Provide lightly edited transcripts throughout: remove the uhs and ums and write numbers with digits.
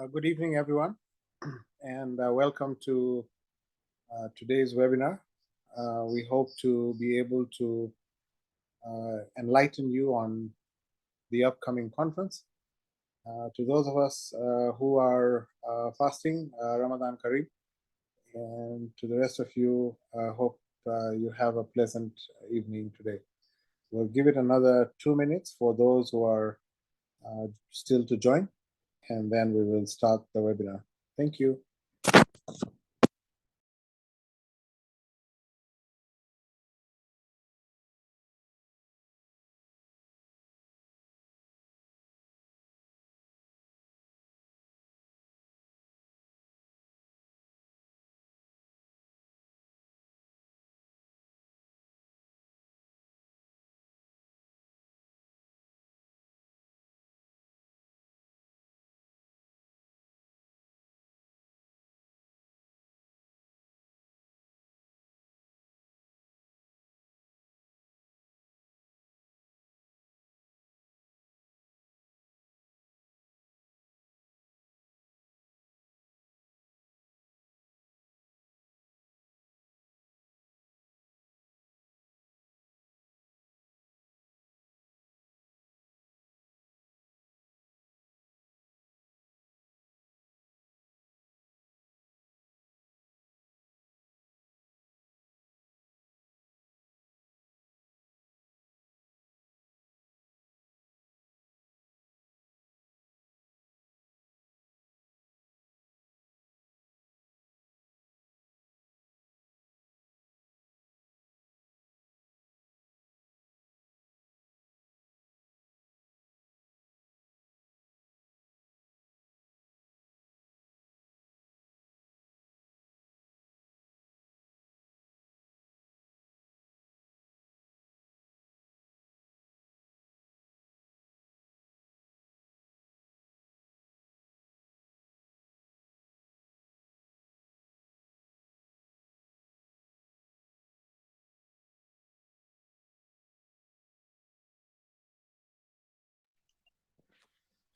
Good evening, everyone, and welcome to today's webinar. We hope to be able to enlighten you on the upcoming conference. To those of us who are fasting, Ramadan Kareem, and to the rest of you, hope you have a pleasant evening today. We'll give it another 2 minutes for those who are still to join, and then we will start the webinar. Thank you.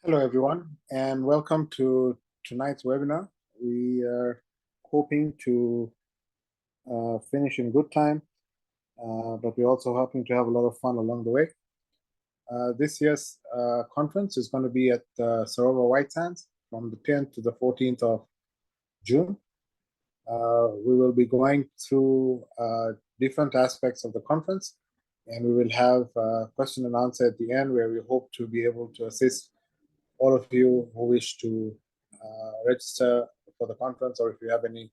Hello, everyone, and welcome to tonight's webinar. We are hoping to finish in good time, but we're also hoping to have a lot of fun along the way. This year's conference is going to be at Sarova White Sands from the 10th to the 14th of June. We will be going through different aspects of the conference, and we will have a question and answer at the end where we hope to be able to assist all of you who wish to register for the conference, or if you have any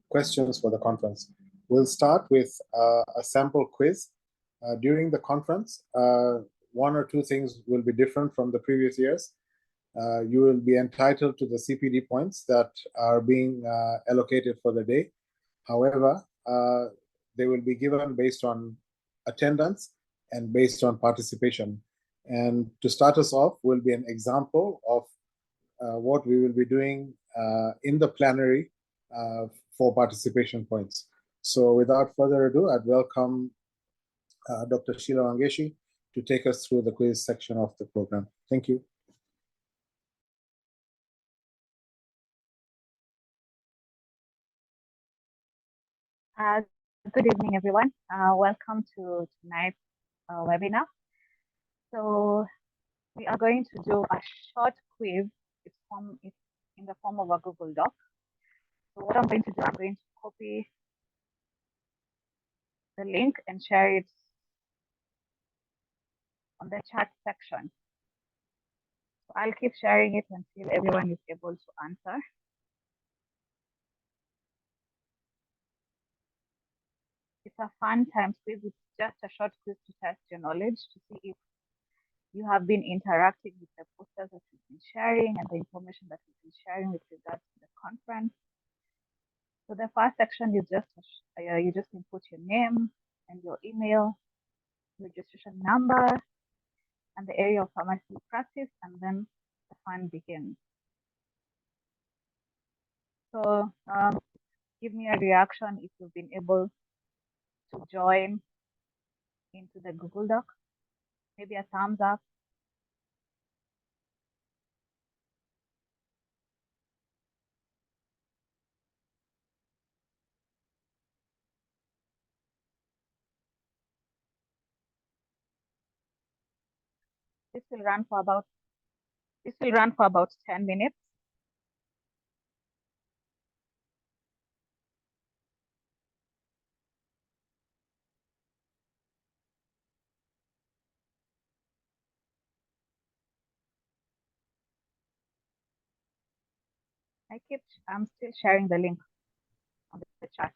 questions for the conference. We'll start with a sample quiz. During the conference, one or two things will be different from the previous years. You will be entitled to the CPD points that are being allocated for the day. However, they will be given based on attendance and based on participation. And to start us off will be an example of what we will be doing in the plenary for participation points. So without further ado, I'd welcome Dr. Sheila Wangeshi to take us through the quiz section of the program. Thank you. Good evening, everyone. Welcome to tonight's webinar. So we are going to do a short quiz. It's in the form of a Google Doc. So what I'm going to do, I'm going to copy the link and share it on the chat section. So I'll keep sharing it until everyone is able to answer. It's a fun time quiz. It's just a short quiz to test your knowledge, to see if you have been interacting with the posters that we've been sharing and the information that we've been sharing with regards to the conference. So the first section is just you just input your name and your email, registration number, and the area of pharmacy practice, and then the fun begins. So give me a reaction if you've been able to join into the Google Doc. Maybe a thumbs up. This will run for about 10 minutes. I'm still sharing the link on the chat.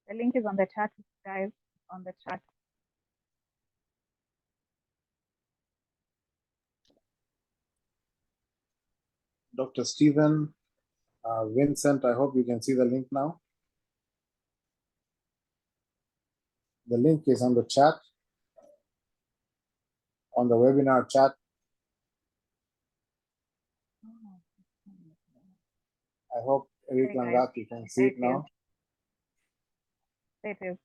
The link is on the chat, guys, on the chat. Dr. Stephen, Vincent, I hope you can see the link now. The link is on the chat, on the webinar chat. I hope Eric Langat, you can see it now. It is.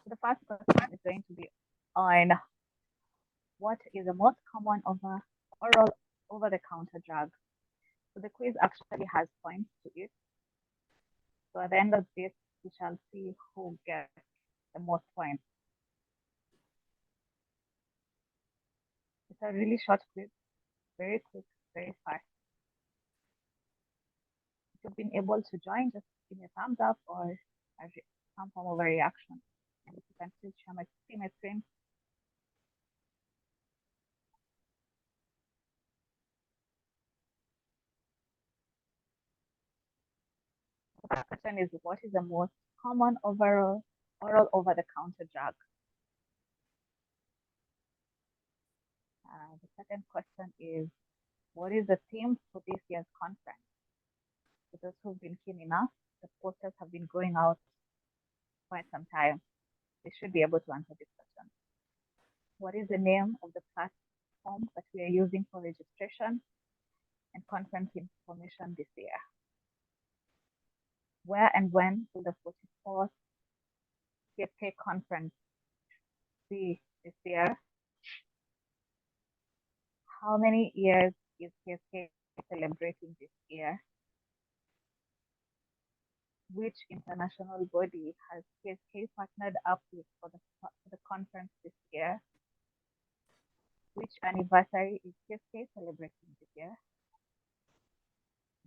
The first question is going to be on what is the most common oral over-the-counter drug. So the quiz actually has points to it. So at the end of this, we shall see who gets the most points. It's a really short quiz, very quick, very fast. If you've been able to join, just give me a thumbs up or some form of a reaction. And if you can still share my screen. The first question is, what is the most common oral over-the-counter drug? The second question is, what is the theme for this year's conference? For those who've been keen enough, the posters have been going out quite some time. They should be able to answer this question. What is the name of the platform that we are using for registration and conference information this year? Where and when will the 44th CFK conference be this year? How many years is CFK celebrating this year? Which international body has CFK partnered up with for the conference this year? Which anniversary is CFK celebrating this year?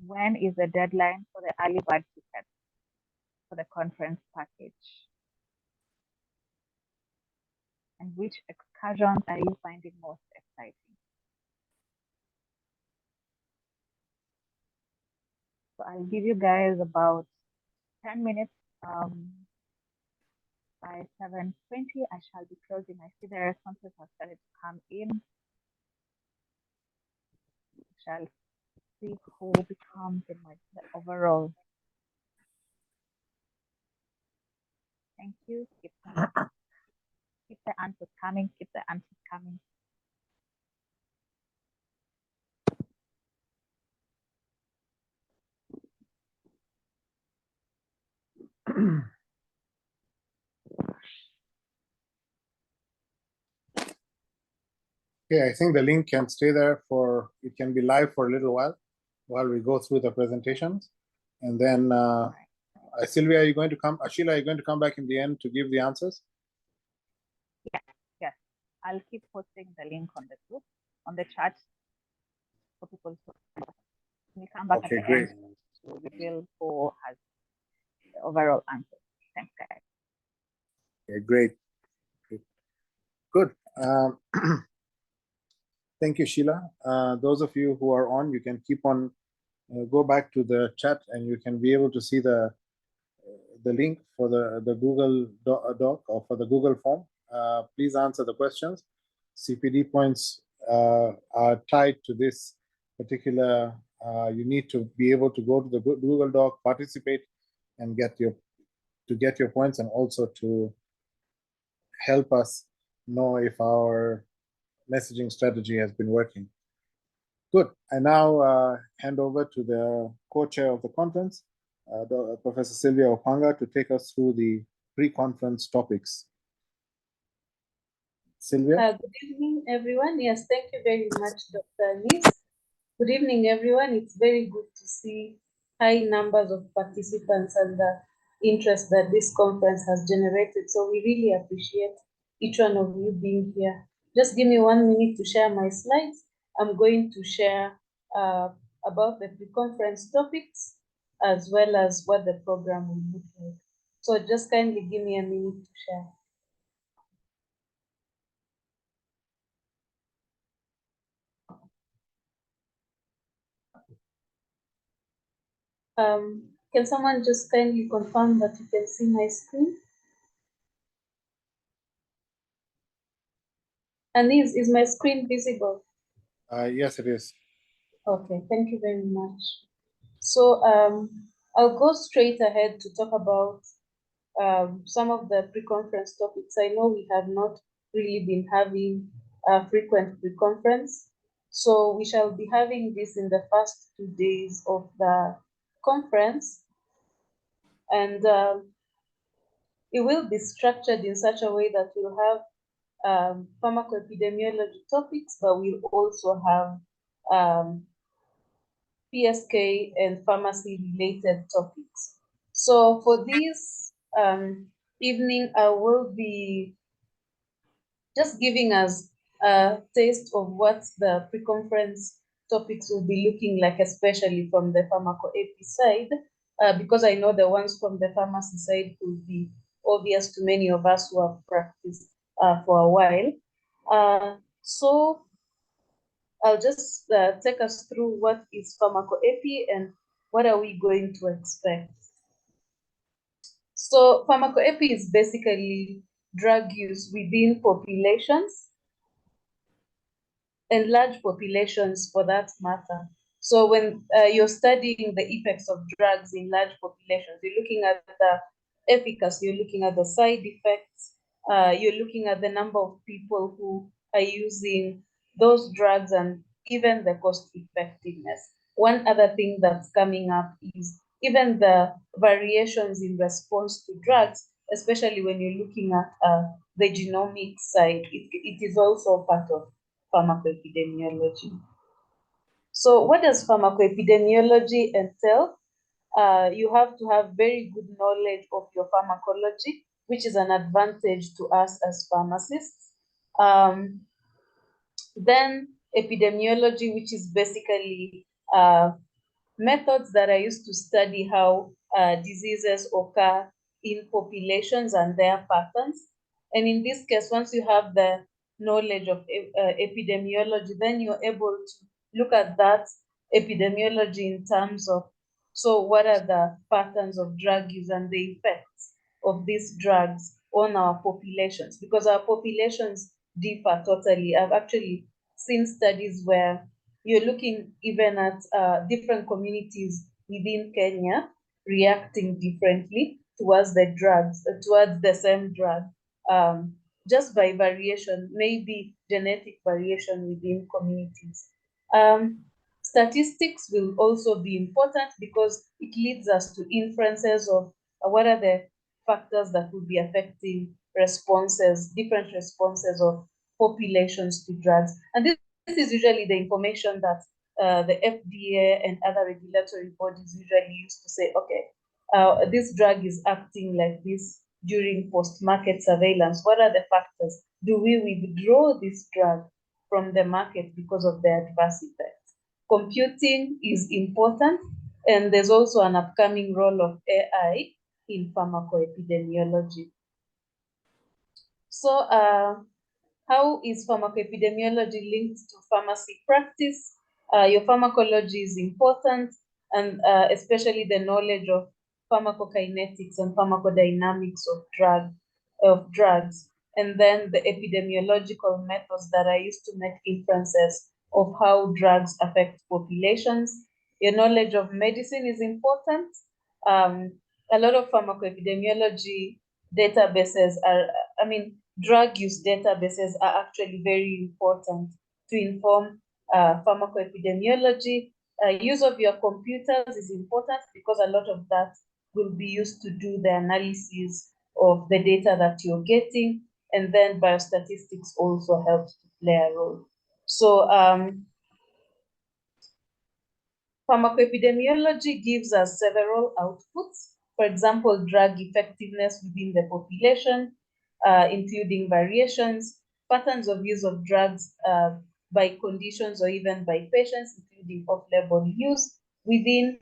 When is the deadline for the early bird ticket for the conference package? And which excursions are you finding most exciting? So I'll give you guys about 10 minutes. By 7:20, I shall be closing. I see the responses have started to come in. We shall see who becomes the overall. Thank you. Keep the answers coming. Keep the answers coming. Okay, I think the link can stay there it can be live for a little while we go through the presentations. And then, Sylvia, are you going to come? Sheila, are you going to come back in the end to give the answers? Yes. I'll keep posting the link on the group, on the chat for people to come back at the end to reveal who has the overall answer. Thanks, guys. Okay, great. Good. Thank you, Sheila. Those of you who are on, you can keep on, go back to the chat and you can be able to see the link for the Google Doc or for the Google form. Please answer the questions. CPD points are tied to this particular, you need to be able to go to the Google Doc, participate, and get your points, and also to help us know if our messaging strategy has been working. Good. I now hand over to the co-chair of the conference, Professor Sylvia Opanga, to take us through the pre-conference topics. Sylvia? Good evening, everyone. Yes, thank you very much, Dr. Nis. Good evening, everyone. It's very good to see high numbers of participants and the interest that this conference has generated. So we really appreciate each one of you being here. Just give me 1 minute to share my slides. I'm going to share about the pre-conference topics as well as what the program will look like. So just kindly give me a minute to share. Can someone just kindly confirm that you can see my screen? And is my screen visible? Yes, it is. Okay, thank you very much. So I'll go straight ahead to talk about some of the pre-conference topics. I know we have not really been having a frequent pre-conference, so we shall be having this in the first 2 days of the conference, and it will be structured in such a way that we'll have pharmacoepidemiology topics, but we'll also have PSK and pharmacy related topics. So for this evening, I will be just giving us a taste of what the pre-conference topics will be looking like, especially from the pharmacoepi side, because I know the ones from the pharmacy side will be obvious to many of us who have practiced for a while. So I'll just take us through what is pharmacoepi and what are we going to expect. So pharmacoepi is basically drug use within populations and large populations for that matter. So when you're studying the effects of drugs in large populations, you're looking at the efficacy, you're looking at the side effects, you're looking at the number of people who are using those drugs and even the cost effectiveness. One other thing that's coming up is even the variations in response to drugs, especially when you're looking at the genomic side, it is also part of pharmacoepidemiology. So what does pharmacoepidemiology entail? You have to have very good knowledge of your pharmacology, which is an advantage to us as pharmacists. Then epidemiology, which is basically methods that are used to study how diseases occur in populations and their patterns. And in this case, once you have the knowledge of epidemiology, then you're able to look at that epidemiology in terms of, so what are the patterns of drug use and the effects of these drugs on our populations? Because our populations differ totally. I've actually seen studies where you're looking even at different communities within Kenya reacting differently towards the drugs, towards the same drug, just by variation, maybe genetic variation within communities. Statistics will also be important because it leads us to inferences of what are the factors that will be affecting responses, different responses of populations to drugs. And this is usually the information that the FDA and other regulatory bodies usually use to say, okay, this drug is acting like this during post-market surveillance. What are the factors? Do we withdraw this drug from the market because of the adverse effects? Computing is important, and there's also an upcoming role of AI in pharmacoepidemiology. So how is pharmacoepidemiology linked to pharmacy practice? Your pharmacology is important, and especially the knowledge of pharmacokinetics and pharmacodynamics of drugs, and then the epidemiological methods that are used to make inferences of how drugs affect populations. Your knowledge of medicine is important. A lot of pharmacoepidemiology databases drug use databases are actually very important to inform pharmacoepidemiology. Use of your computers is important because a lot of that will be used to do the analysis of the data that you're getting, and then biostatistics also helps to play a role. So pharmacoepidemiology gives us several outputs. For example, drug effectiveness within the population, including variations, patterns of use of drugs by conditions or even by patients, including off-label use within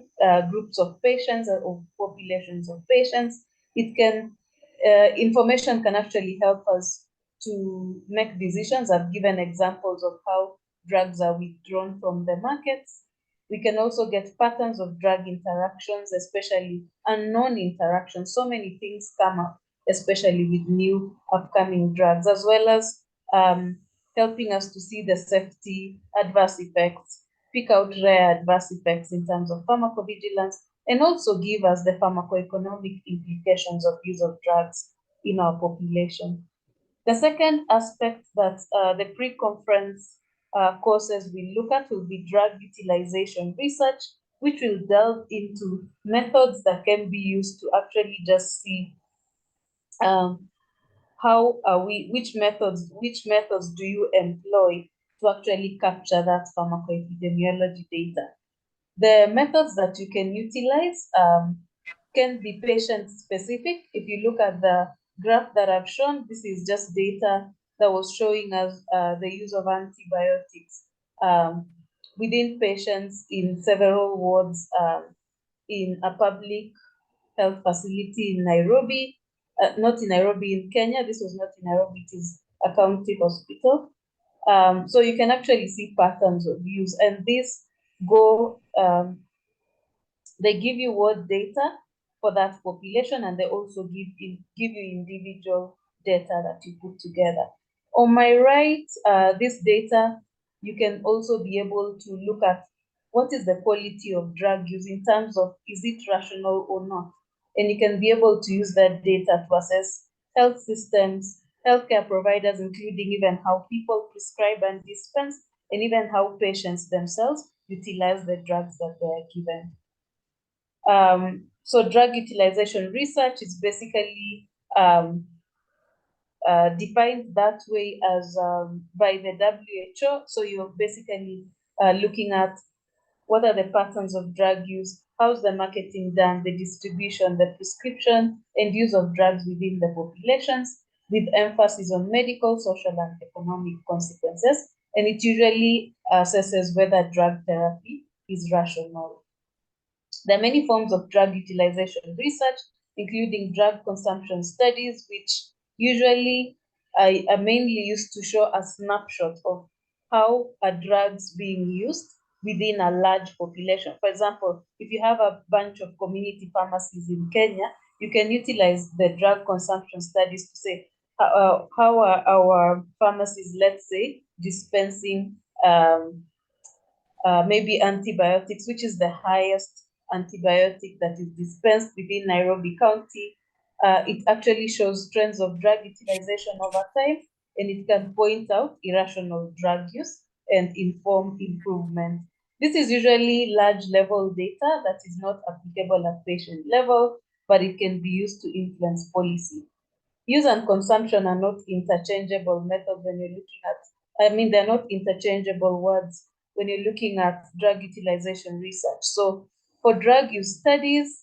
groups of patients or populations of patients. Information can actually help us to make decisions. I've given examples of how drugs are withdrawn from the markets. We can also get patterns of drug interactions, especially unknown interactions. So many things come up, especially with new upcoming drugs, as well as helping us to see the safety, adverse effects, pick out rare adverse effects in terms of pharmacovigilance, and also give us the pharmacoeconomic implications of use of drugs in our population. The second aspect that the pre-conference courses we look at will be drug utilization research, which will delve into methods that can be used to actually just see which methods do you employ to actually capture that pharmacoepidemiology data. The methods that you can utilize can be patient-specific. If you look at the graph that I've shown, this is just data that was showing us the use of antibiotics within patients in several wards in a public health facility in Nairobi, not in Nairobi, in Kenya. This was not in Nairobi, it is a county hospital. So you can actually see patterns of use, and these go they give you ward data for that population, and they also give you individual data that you put together. On my right, this data, you can also be able to look at what is the quality of drug use in terms of is it rational or not. And you can be able to use that data to assess health systems, healthcare providers, including even how people prescribe and dispense, and even how patients themselves utilize the drugs that they are given. So drug utilization research is basically defined that way as by the WHO. So you're basically looking at what are the patterns of drug use, how's the marketing done, the distribution, the prescription, and use of drugs within the populations, with emphasis on medical, social, and economic consequences. And it usually assesses whether drug therapy is rational. There are many forms of drug utilization research, including drug consumption studies, which usually are mainly used to show a snapshot of how a drug's being used within a large population. For example, if you have a bunch of community pharmacies in Kenya, you can utilize the drug consumption studies to say how are our pharmacies, let's say, dispensing maybe antibiotics, which is the highest antibiotic that is dispensed within Nairobi County. It actually shows trends of drug utilization over time, and it can point out irrational drug use and inform improvement. This is usually large level data that is not applicable at patient level, but it can be used to influence policy. Use and consumption are not interchangeable methods when you're looking at, they're not interchangeable words when you're looking at drug utilization research. So for drug use studies,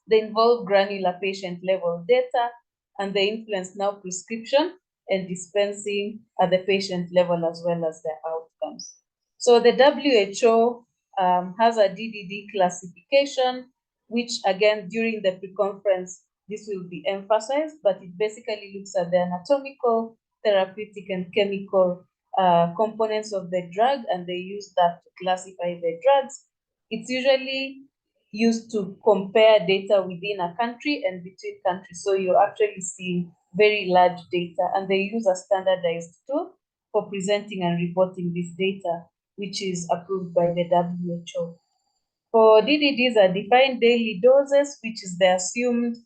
they involve granular patient level data, and they influence now prescription and dispensing at the patient level as well as their outcomes. So the WHO has a DDD classification, which again, during the pre-conference, this will be emphasized, but it basically looks at the anatomical, therapeutic, and chemical components of the drug, and they use that to classify the drugs. It's usually used to compare data within a country and between countries. So you're actually seeing very large data, and they use a standardized tool for presenting and reporting this data, which is approved by the WHO. For DDDs are defined daily doses, which is the assumed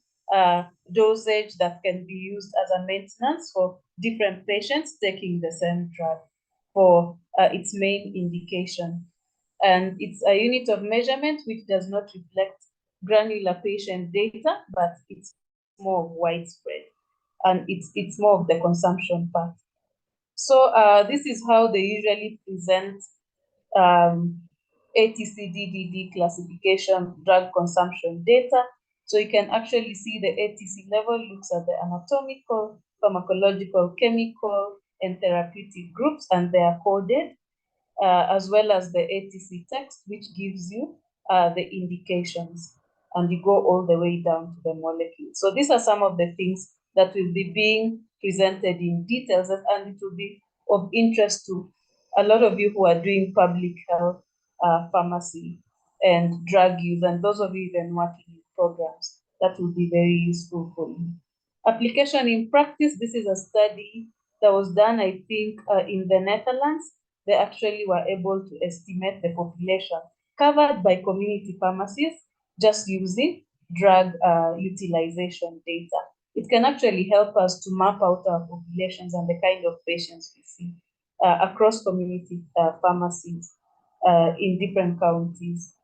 dosage that can be used as a maintenance for different patients taking the same drug. for its main indication. And it's a unit of measurement which does not reflect granular patient data, but it's more widespread. And it's more of the consumption part. So this is how they usually present ATC-DDD classification drug consumption data. So you can actually see the ATC level looks at the anatomical, pharmacological, chemical, and therapeutic groups, and they are coded, as well as the ATC text, which gives you the indications, and you go all the way down to the molecule. So these are some of the things that will be being presented in details, and it will be of interest to a lot of you who are doing public health, pharmacy, and drug use, and those of you even working in programs. That will be very useful for you. Application in practice, this is a study that was done, I think, in the Netherlands. They actually were able to estimate the population covered by community pharmacies just using drug utilization data. It can actually help us to map out our populations and the kind of patients we see across community pharmacies in different counties.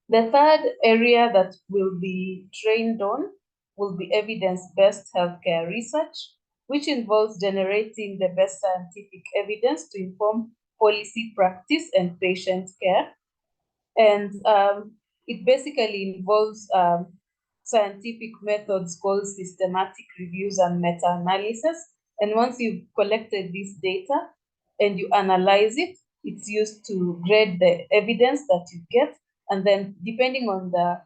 The third area that we'll be trained on will be evidence-based healthcare research, which involves generating the best scientific evidence to inform policy practice and patient care. And it basically involves scientific methods called systematic reviews and meta-analysis. And once you've collected this data and you analyze it, it's used to grade the evidence that you get. And then depending on the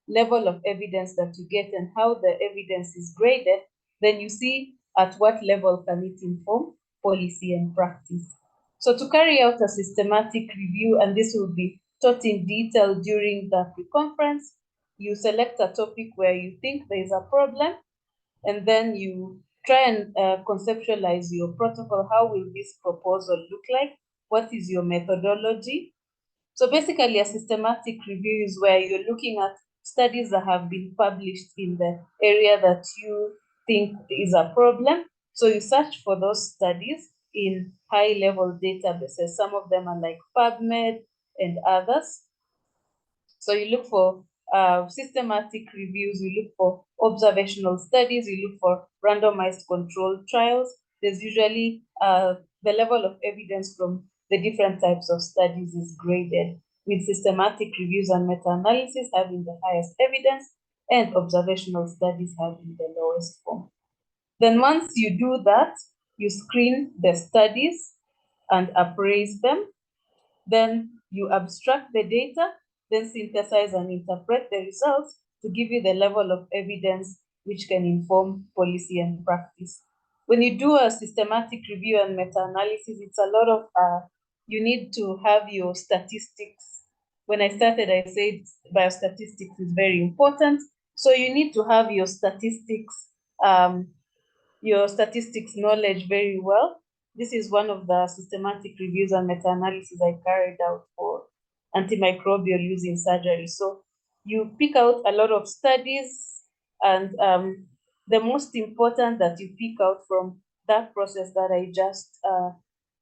level of evidence that you get and how the evidence is graded, then you see at what level can it inform policy and practice. So to carry out a systematic review, and this will be taught in detail during the pre-conference, you select a topic where you think there is a problem, and then you try and conceptualize your protocol. How will this proposal look like? What is your methodology? So basically, a systematic review is where you're looking at studies that have been published in the area that you think is a problem. So you search for those studies in high-level databases. Some of them are like PubMed and others. So you look for systematic reviews, you look for observational studies, you look for randomized controlled trials. There's usually the level of evidence from the different types of studies is graded, with systematic reviews and meta-analysis having the highest evidence and observational studies having the lowest form. Then once you do that, you screen the studies and appraise them. Then you abstract the data, then synthesize and interpret the results to give you the level of evidence which can inform policy and practice. When you do a systematic review and meta-analysis, it's a lot of, you need to have your statistics. When I started, I said biostatistics is very important. So you need to have your statistics knowledge very well. This is one of the systematic reviews and meta-analysis I carried out for antimicrobial use in surgery. So you pick out a lot of studies, and the most important that you pick out from that process that I just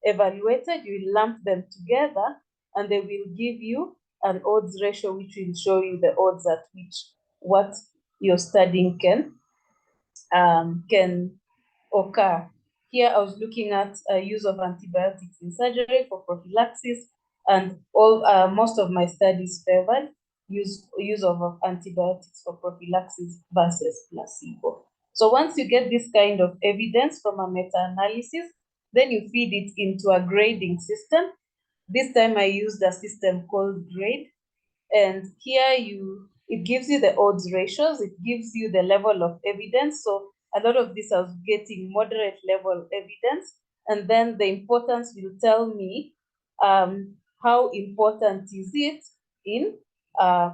evaluated, you lump them together, and they will give you an odds ratio, which will show you the odds at which what you're studying can occur. Here I was looking at use of antibiotics in surgery for prophylaxis, and most of my studies favored use of antibiotics for prophylaxis versus placebo. So once you get this kind of evidence from a meta-analysis, then you feed it into a grading system. This time I used a system called Grade, and here it gives you the odds ratios, it gives you the level of evidence. So a lot of this I was getting moderate level evidence, and then the importance will tell me how important is it in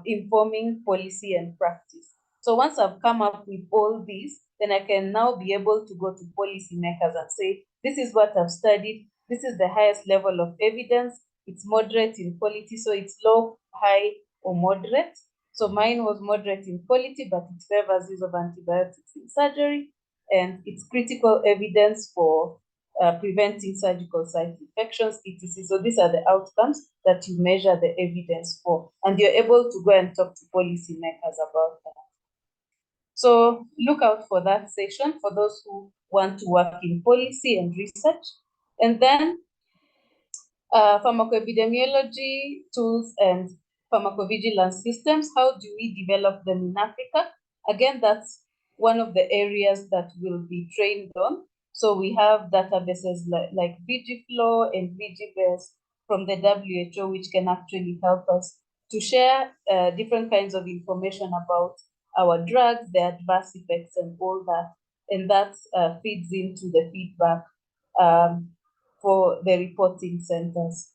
informing policy and practice. So once I've come up with all these, then I can now be able to go to policymakers and say, this is what I've studied, this is the highest level of evidence, it's moderate in quality, so it's low, high, or moderate. So mine was moderate in quality, but it favors use of antibiotics in surgery, and it's critical evidence for preventing surgical site infections, etc. So these are the outcomes that you measure the evidence for, and you're able to go and talk to policymakers about that. So look out for that session for those who want to work in policy and research. And then pharmacoepidemiology tools and pharmacovigilance systems. How do we develop them in Africa? Again, that's one of the areas that will be trained on. So we have databases like VGFlow and VGBase from the WHO, which can actually help us to share different kinds of information about our drugs, their adverse effects, and all that. And that feeds into the feedback for the reporting centers.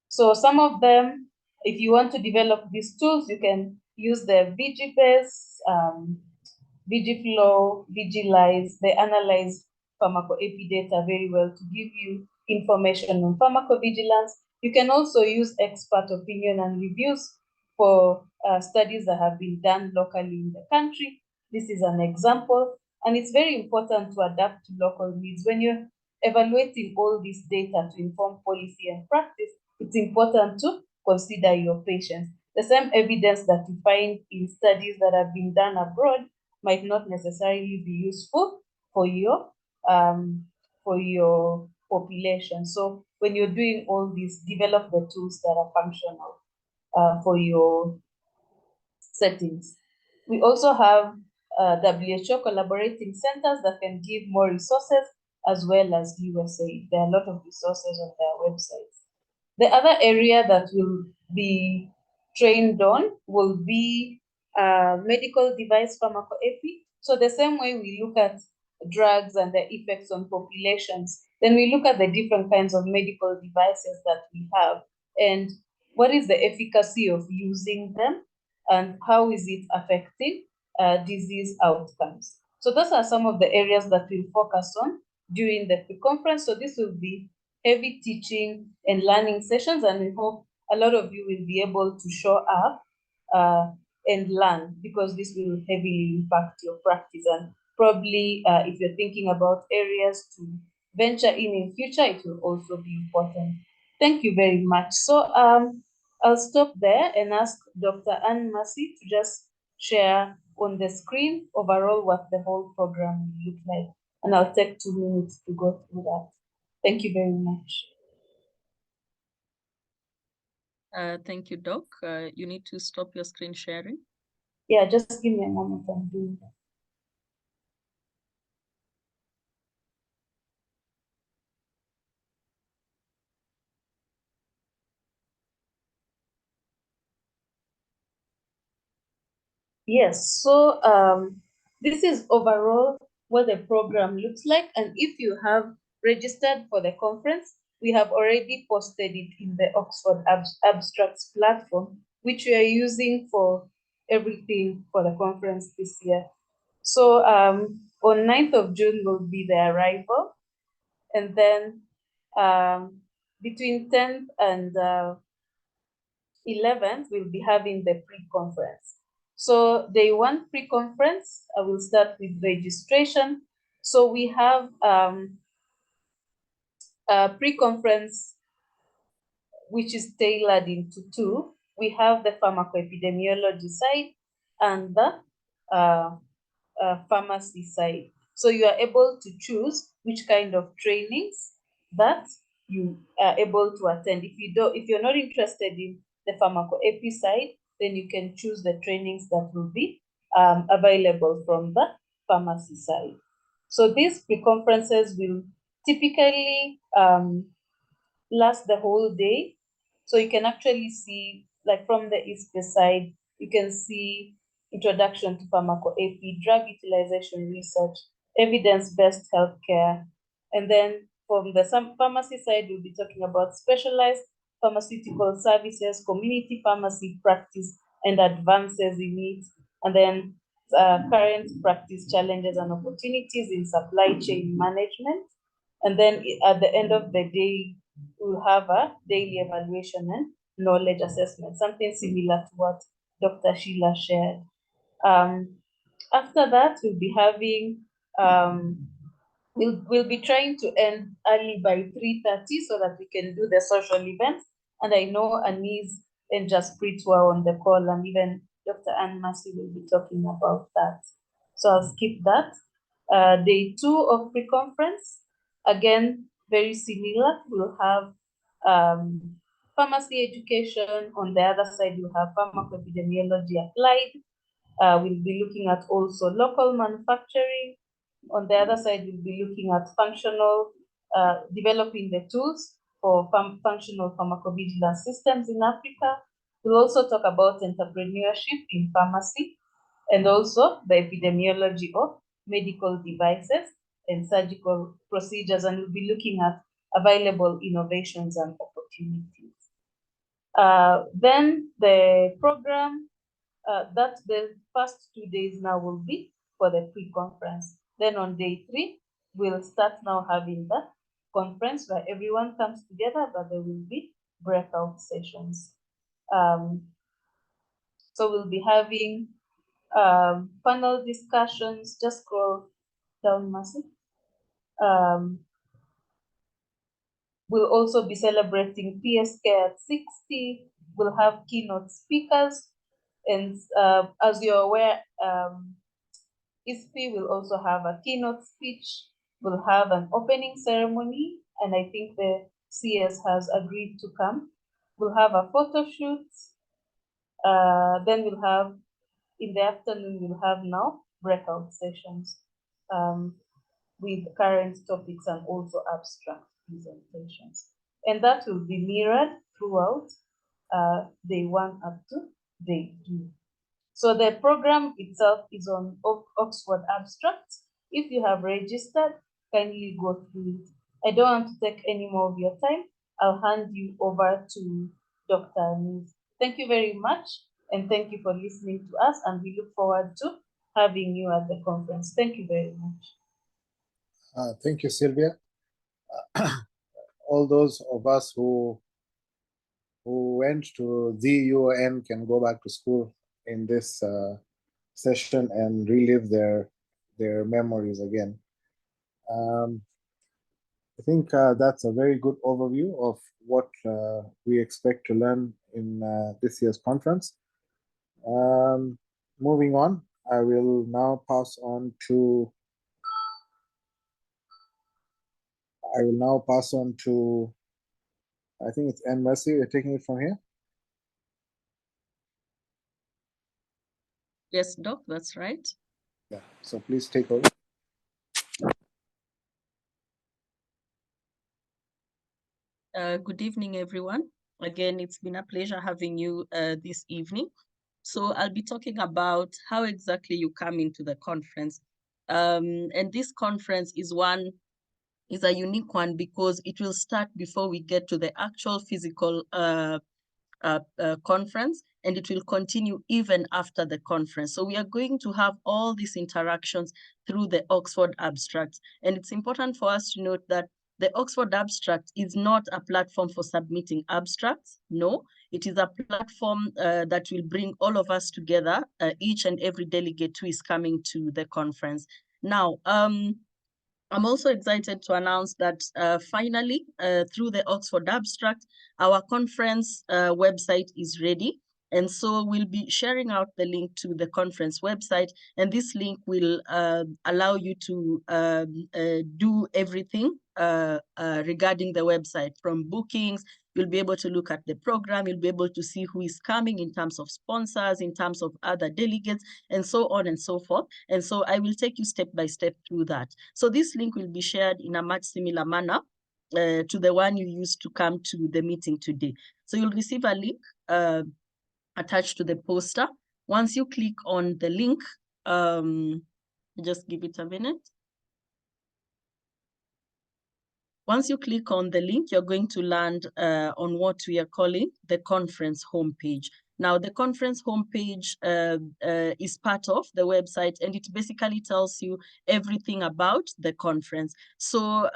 So some of them, if you want to develop these tools, you can use the VGBase, VGFlow, VGLISE. They analyze pharmacoepi data very well to give you information on pharmacovigilance. You can also use expert opinion and reviews for studies that have been done locally in the country. This is an example, and it's very important to adapt to local needs. When you're evaluating all this data to inform policy and practice, it's important to consider your patients. The same evidence that you find in studies that have been done abroad might not necessarily be useful for your population. So when you're doing all this, develop the tools that are functional for your settings. We also have WHO collaborating centers that can give more resources, as well as USAID. There are a lot of resources on their websites. The other area that will be trained on will be medical device pharmacoepi. So the same way we look at drugs and their effects on populations, then we look at the different kinds of medical devices that we have and what is the efficacy of using them and how is it affecting disease outcomes. So those are some of the areas that we'll focus on during the pre-conference. So this will be heavy teaching and learning sessions, and we hope a lot of you will be able to show up and learn, because this will heavily impact your practice. And probably if you're thinking about areas to venture in future, it will also be important. Thank you very much. So I'll stop there and ask Dr. Anne Massey to just share on the screen overall what the whole program will look like. And I'll take 2 minutes to go through that. Thank you very much. Thank you, Doc. You need to stop your screen sharing. Yeah, just give me a moment. I'm doing that. Yes, so this is overall what the program looks like. And if you have registered for the conference, we have already posted it in the Oxford Abstracts platform, which we are using for everything for the conference this year. So on 9th of June will be the arrival. And then between 10th and 11th, we'll be having the pre-conference. So day 1 pre-conference, I will start with registration. So we have a pre-conference which is tailored into 2. We have the pharmacoepidemiology side and the pharmacy side. So you are able to choose which kind of trainings that you are able to attend. If you're not interested in the pharmacoepi side, then you can choose the trainings that will be available from the pharmacy side. So these pre-conferences will typically last the whole day. So you can actually see, like from the East side, you can see introduction to pharmacoepi, drug utilization research, evidence-based healthcare. And then from the pharmacy side, we'll be talking about specialized pharmaceutical services, community pharmacy practice, and advances in it. And then current practice challenges and opportunities in supply chain management. And then at the end of the day, we'll have a daily evaluation and knowledge assessment, something similar to what Dr. Sheila shared. After that, we'll be having We'll be trying to end early by 3:30 so that we can do the social events. And I know Anise and Jasprit were on the call, and even Dr. Anne Massey will be talking about that. So I'll skip that. Day 2 of pre-conference, again, very similar. We'll have pharmacy education. On the other side, you have pharmacoepidemiology applied. We'll be looking at also local manufacturing. On the other side, we'll be looking at developing the tools for functional pharmacovigilance systems in Africa. We'll also talk about entrepreneurship in pharmacy and also the epidemiology of medical devices and surgical procedures, and we'll be looking at available innovations and opportunities. Then the program, that the first 2 days now will be for the pre-conference. Then on day 3, we'll start now having the conference where everyone comes together, but there will be breakout sessions. So we'll be having panel discussions. Just scroll down, Mercy. We'll also be celebrating PSK at 60. We'll have keynote speakers. And as you're aware, ISPI will also have a keynote speech. We'll have an opening ceremony, and I think the CS has agreed to come. We'll have a photo shoot. Then we'll have, in the afternoon, we'll have now breakout sessions with current topics and also abstract presentations. And that will be mirrored throughout day 1 up to day 2. So the program itself is on Oxford Abstract. If you have registered, kindly go through it. I don't want to take any more of your time. I'll hand you over to Dr. Anise. Thank you very much, and thank you for listening to us, and we look forward to having you at the conference. Thank you very much. Thank you, Sylvia. All those of us who went to the UON can go back to school in this session and relive their memories again. I think that's a very good overview of what we expect to learn in this year's conference. Moving on, I will now pass on to I think it's Anne Mercy. You're taking it from here? Yes, Doc, that's right. Yeah, so please take over. Good evening, everyone. Again, it's been a pleasure having you this evening. So I'll be talking about how exactly you come into the conference. And this conference is a unique one because it will start before we get to the actual physical conference, and it will continue even after the conference. So we are going to have all these interactions through the Oxford Abstract. And it's important for us to note that the Oxford Abstract is not a platform for submitting abstracts. No, it is a platform that will bring all of us together, each and every delegate who is coming to the conference. Now, I'm also excited to announce that finally, through the Oxford Abstract, our conference website is ready. And so we'll be sharing out the link to the conference website, and this link will allow you to do everything regarding the website, from bookings. You'll be able to look at the program. You'll be able to see who is coming in terms of sponsors, in terms of other delegates, and so on and so forth. And so I will take you step by step through that. So this link will be shared in a much similar manner to the one you used to come to the meeting today. So you'll receive a link attached to the poster. Once you click on the link, just give it a minute. Once you click on the link, you're going to land on what we are calling the conference homepage. Now, the conference homepage is part of the website, and it basically tells you everything about the conference. So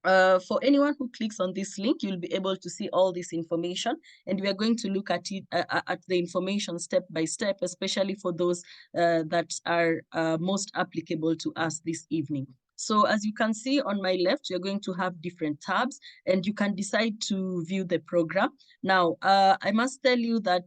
for anyone who clicks on this link, you'll be able to see all this information, and we are going to look at it at the information step by step, especially for those that are most applicable to us this evening. So as you can see on my left, you're going to have different tabs and you can decide to view the program. Now, I must tell you that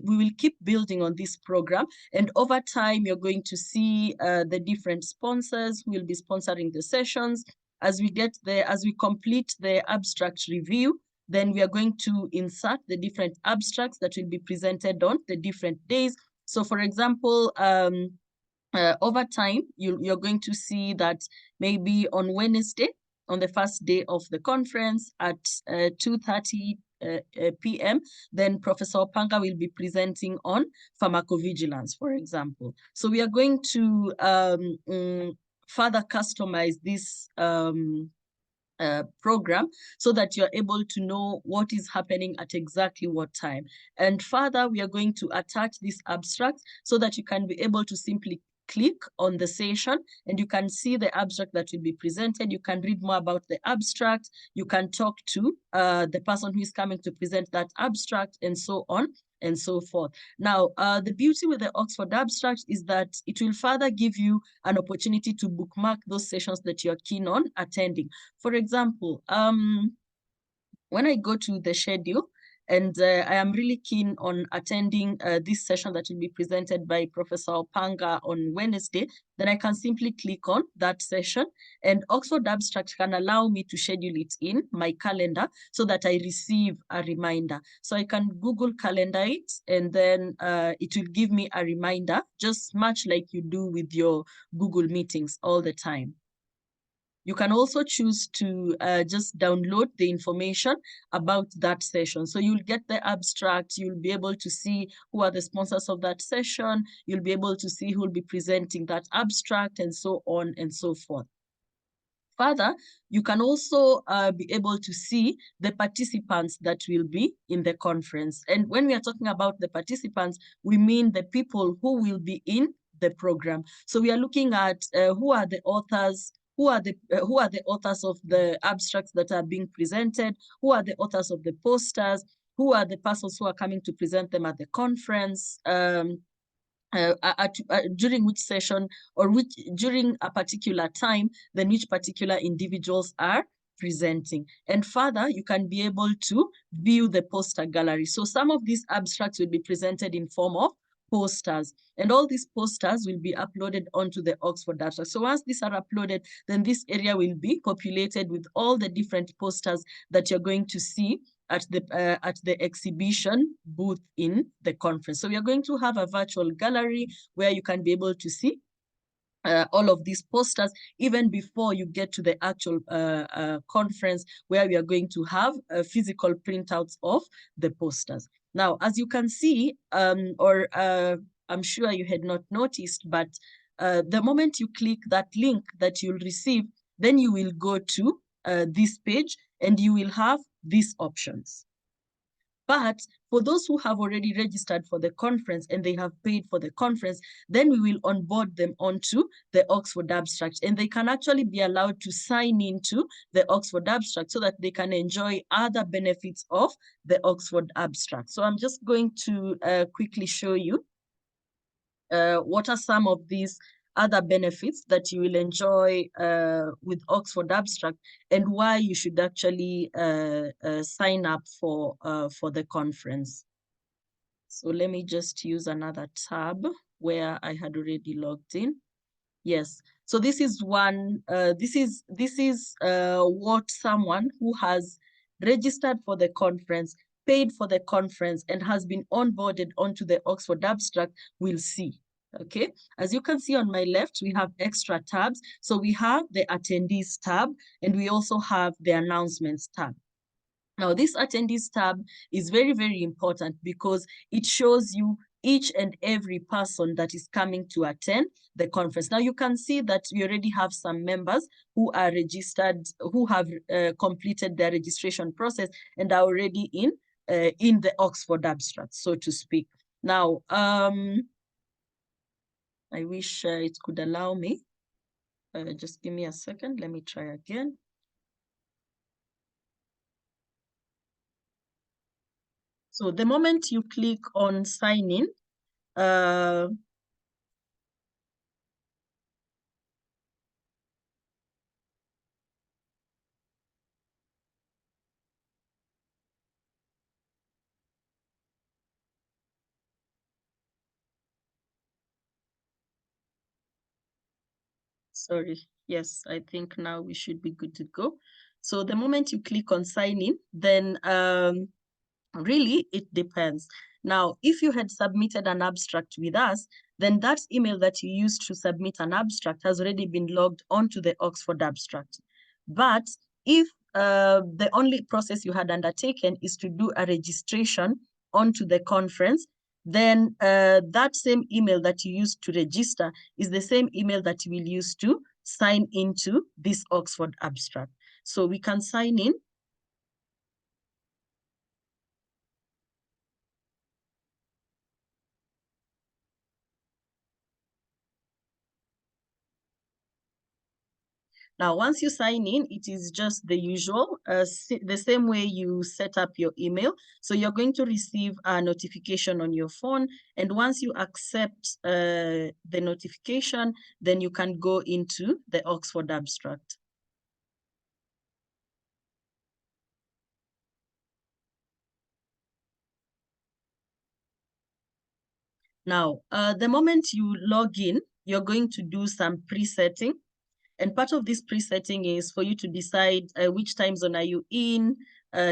we will keep building on this program, and over time, you're going to see the different sponsors who will be sponsoring the sessions. As we get there, as we complete the abstract review, then we are going to insert the different abstracts that will be presented on the different days. So for example, over time, you're going to see that maybe on Wednesday, on the first day of the conference at 2:30 p.m., then Professor Opanga will be presenting on pharmacovigilance, for example. So we are going to further customize this program so that you're able to know what is happening at exactly what time. And further, we are going to attach this abstract so that you can be able to simply click on the session and you can see the abstract that will be presented. You can read more about the abstract. You can talk to the person who is coming to present that abstract and so on and so forth. Now, the beauty with the Oxford abstract is that it will further give you an opportunity to bookmark those sessions that you're keen on attending. For example, when I go to the schedule and I am really keen on attending this session that will be presented by Professor Opanga on Wednesday, then I can simply click on that session, and Oxford Abstract can allow me to schedule it in my calendar so that I receive a reminder. So I can Google Calendar it, and then it will give me a reminder, just much like you do with your Google meetings all the time. You can also choose to just download the information about that session. So you'll get the abstract, you'll be able to see who are the sponsors of that session, you'll be able to see who will be presenting that abstract, and so on and so forth. Further, you can also be able to see the participants that will be in the conference. And when we are talking about the participants, we mean the people who will be in the program. So we are looking at who are the authors, who are the authors of the abstracts that are being presented, who are the authors of the posters, who are the persons who are coming to present them at the conference, during which session or during a particular time, then which particular individuals are presenting. And further, you can be able to view the poster gallery. So some of these abstracts will be presented in form of posters, and all these posters will be uploaded onto the Oxford data. So once these are uploaded, then this area will be populated with all the different posters that you're going to see at the exhibition booth in the conference. So we are going to have a virtual gallery where you can be able to see all of these posters even before you get to the actual conference, where we are going to have physical printouts of the posters. Now, as you can see, I'm sure you had not noticed, but the moment you click that link that you'll receive, then you will go to this page and you will have these options. But for those who have already registered for the conference and they have paid for the conference, then we will onboard them onto the Oxford Abstract, and they can actually be allowed to sign into the Oxford Abstract so that they can enjoy other benefits of the Oxford Abstract. So I'm just going to quickly show you what are some of these other benefits that you will enjoy with Oxford Abstract, and why you should actually sign up for the conference. So let me just use another tab where I had already logged in. Yes, so this is one, this is what someone who has registered for the conference, paid for the conference, and has been onboarded onto the Oxford Abstract will see. Okay, as you can see on my left, we have extra tabs. So we have the attendees tab, and we also have the announcements tab. Now, this attendees tab is very, very important because it shows you each and every person that is coming to attend the conference. Now, you can see that we already have some members who are registered, who have completed their registration process and are already in the Oxford Abstract, so to speak. Now, I wish it could allow me. Just give me a second. Let me try again. So the moment you click on sign in, Sorry. Yes, I think now we should be good to go. So the moment you click on sign in, then really it depends. Now, if you had submitted an abstract with us, then that email that you used to submit an abstract has already been logged onto the Oxford abstract. But if the only process you had undertaken is to do a registration onto the conference, then that same email that you used to register is the same email that you will use to sign into this Oxford abstract. So we can sign in. Now, once you sign in, it is just the usual, the same way you set up your email. So you're going to receive a notification on your phone. And once you accept the notification, then you can go into the Oxford abstract. Now, the moment you log in, you're going to do some presetting. And part of this presetting is for you to decide which time zone are you in.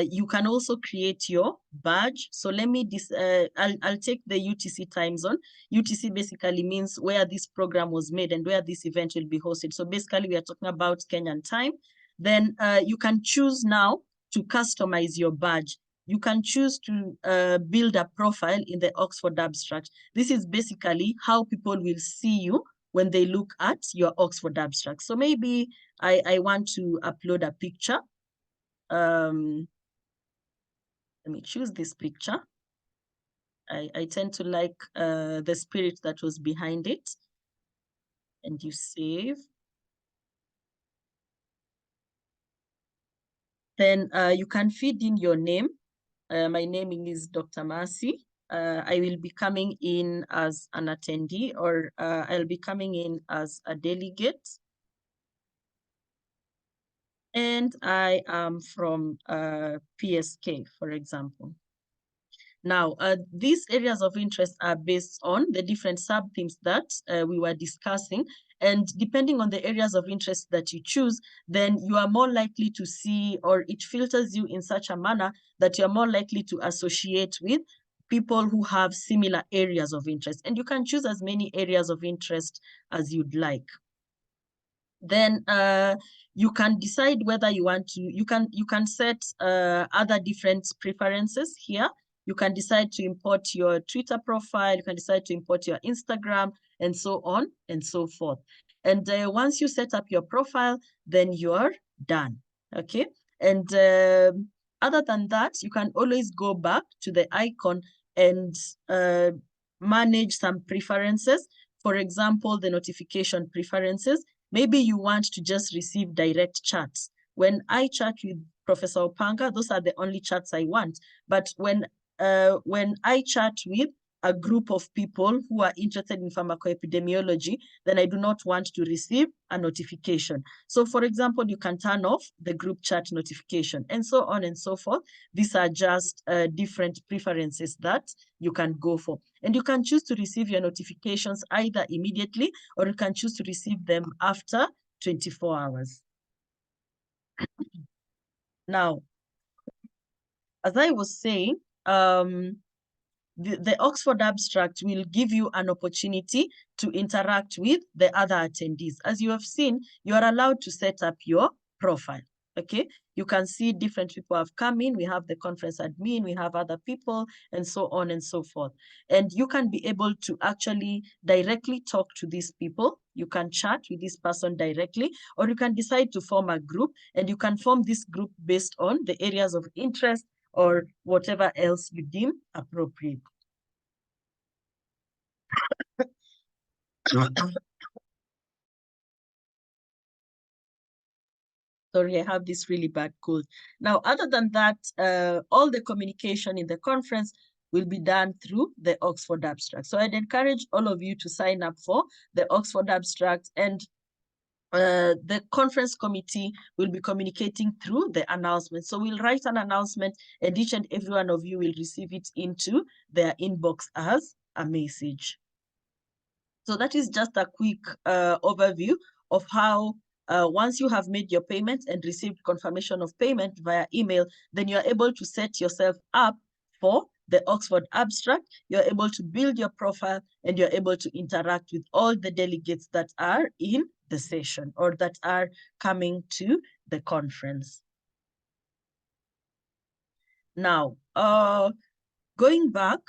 You can also create your badge. So let me, I'll take the UTC time zone. UTC basically means where this program was made and where this event will be hosted. So basically we are talking about Kenyan time. Then you can choose now to customize your badge. You can choose to build a profile in the Oxford abstract. This is basically how people will see you when they look at your Oxford abstract. So maybe I want to upload a picture. Let me choose this picture. I tend to like the spirit that was behind it. And you save. Then you can feed in your name. My name is Dr. Mercy. I will be coming in as an attendee, or I'll be coming in as a delegate. And I am from PSK, for example. Now, these areas of interest are based on the different sub-themes that we were discussing. And depending on the areas of interest that you choose, then you are more likely to see, or it filters you in such a manner that you're more likely to associate with people who have similar areas of interest. And you can choose as many areas of interest as you'd like. Then you can decide whether you want to, you can set other different preferences here. You can decide to import your Twitter profile, you can decide to import your Instagram, and so on and so forth. And once you set up your profile, then you're done, okay? And other than that, you can always go back to the icon and manage some preferences. For example, the notification preferences. Maybe you want to just receive direct chats. When I chat with Professor Opanga, those are the only chats I want. But when I chat with a group of people who are interested in pharmacoepidemiology, then I do not want to receive a notification. So for example, you can turn off the group chat notification and so on and so forth. These are just different preferences that you can go for. And you can choose to receive your notifications either immediately, or you can choose to receive them after 24 hours. Now, as I was saying, the Oxford abstract will give you an opportunity to interact with the other attendees. As you have seen, you are allowed to set up your profile, okay? You can see different people have come in. We have the conference admin, we have other people, and so on and so forth. And you can be able to actually directly talk to these people. You can chat with this person directly, or you can decide to form a group, and you can form this group based on the areas of interest or whatever else you deem appropriate. Sorry, I have this really bad cold. Now, other than that, all the communication in the conference will be done through the Oxford abstract. So I'd encourage all of you to sign up for the Oxford abstract, and the conference committee will be communicating through the announcement. So we'll write an announcement, and each and every one of you will receive it into their inbox as a message. So that is just a quick overview of how once you have made your payment and received confirmation of payment via email, then you are able to set yourself up for the Oxford abstract. You're able to build your profile and you're able to interact with all the delegates that are in the session or that are coming to the conference. Now, going back,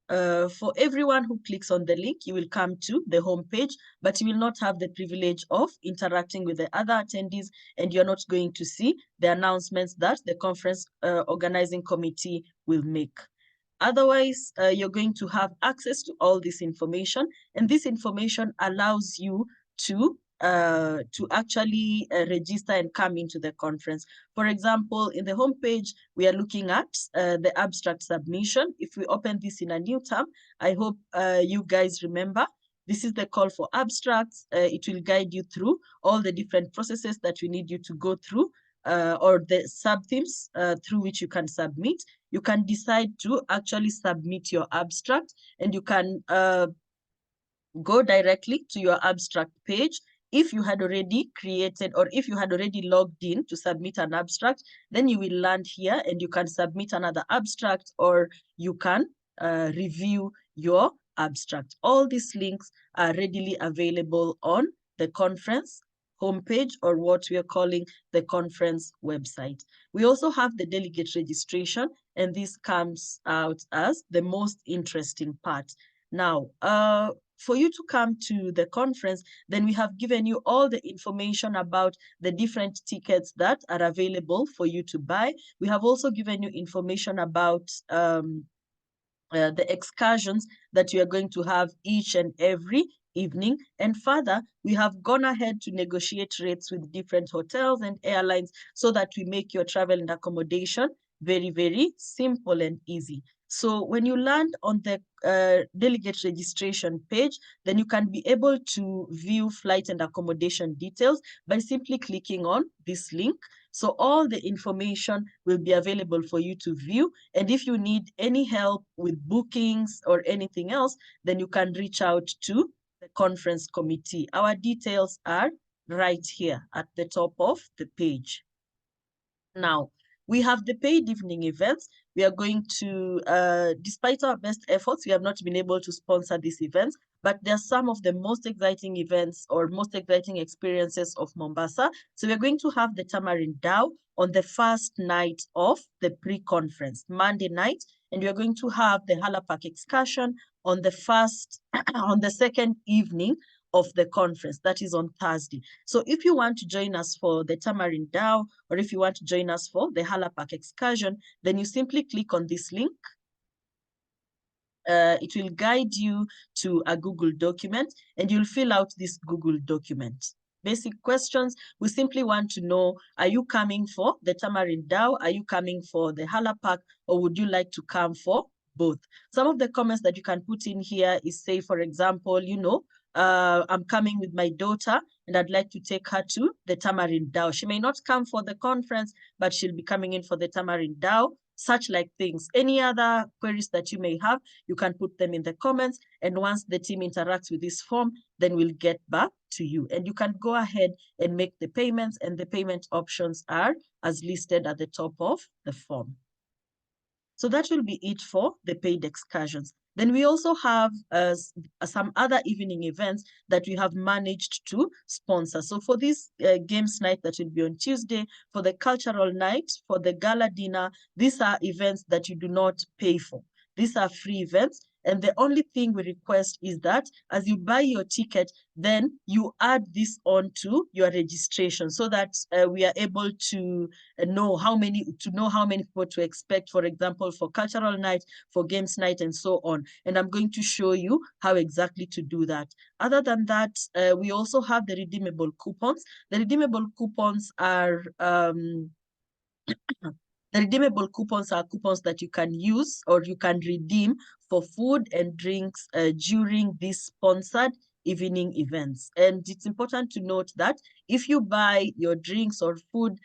for everyone who clicks on the link, you will come to the home page, but you will not have the privilege of interacting with the other attendees, and you're not going to see the announcements that the conference organizing committee will make. Otherwise, you're going to have access to all this information, and this information allows you to actually register and come into the conference. For example, in the homepage, we are looking at the abstract submission. If we open this in a new tab, I hope you guys remember, this is the call for abstracts. It will guide you through all the different processes that we need you to go through, or the sub-themes through which you can submit. You can decide to actually submit your abstract, and you can go directly to your abstract page. If you had already created or if you had already logged in to submit an abstract, then you will land here and you can submit another abstract, or you can review your abstract. All these links are readily available on the conference homepage, or what we are calling the conference website. We also have the delegate registration, and this comes out as the most interesting part. Now, for you to come to the conference, then we have given you all the information about the different tickets that are available for you to buy. We have also given you information about the excursions that you are going to have each and every evening. And further, we have gone ahead to negotiate rates with different hotels and airlines so that we make your travel and accommodation very, very simple and easy. So when you land on the delegate registration page, then you can be able to view flight and accommodation details by simply clicking on this link. So all the information will be available for you to view. And if you need any help with bookings or anything else, then you can reach out to the conference committee. Our details are right here at the top of the page. Now, we have the paid evening events. We are going to, despite our best efforts, we have not been able to sponsor these events, but they're some of the most exciting events or most exciting experiences of Mombasa. So we're going to have the Tamarind Dao on the first night of the pre-conference, Monday night, and we are going to have the Halapak excursion on the on the second evening of the conference, that is on Thursday. So if you want to join us for the Tamarind Dao, or if you want to join us for the Halapak excursion, then you simply click on this link. It will guide you to a Google document, and you'll fill out this Google document. Basic questions, we simply want to know, are you coming for the Tamarind Dao? Are you coming for the Halapak, or would you like to come for both? Some of the comments that you can put in here is, say, for example, I'm coming with my daughter and I'd like to take her to the Tamarind Dao. She may not come for the conference, but she'll be coming in for the Tamarind Dao, such like things. Any other queries that you may have, you can put them in the comments. And once the team interacts with this form, then we'll get back to you. And you can go ahead and make the payments, and the payment options are as listed at the top of the form. So that will be it for the paid excursions. Then we also have some other evening events that we have managed to sponsor. So for this games night that will be on Tuesday, for the cultural night, for the gala dinner, these are events that you do not pay for. These are free events. And the only thing we request is that as you buy your ticket, then you add this on to your registration so that we are able to know how many people to expect, for example, for cultural night, for games night, and so on. And I'm going to show you how exactly to do that. Other than that, we also have the redeemable coupons. The redeemable coupons are the redeemable coupons are coupons that you can use or you can redeem for food and drinks during these sponsored evening events. And it's important to note that if you buy your drinks or food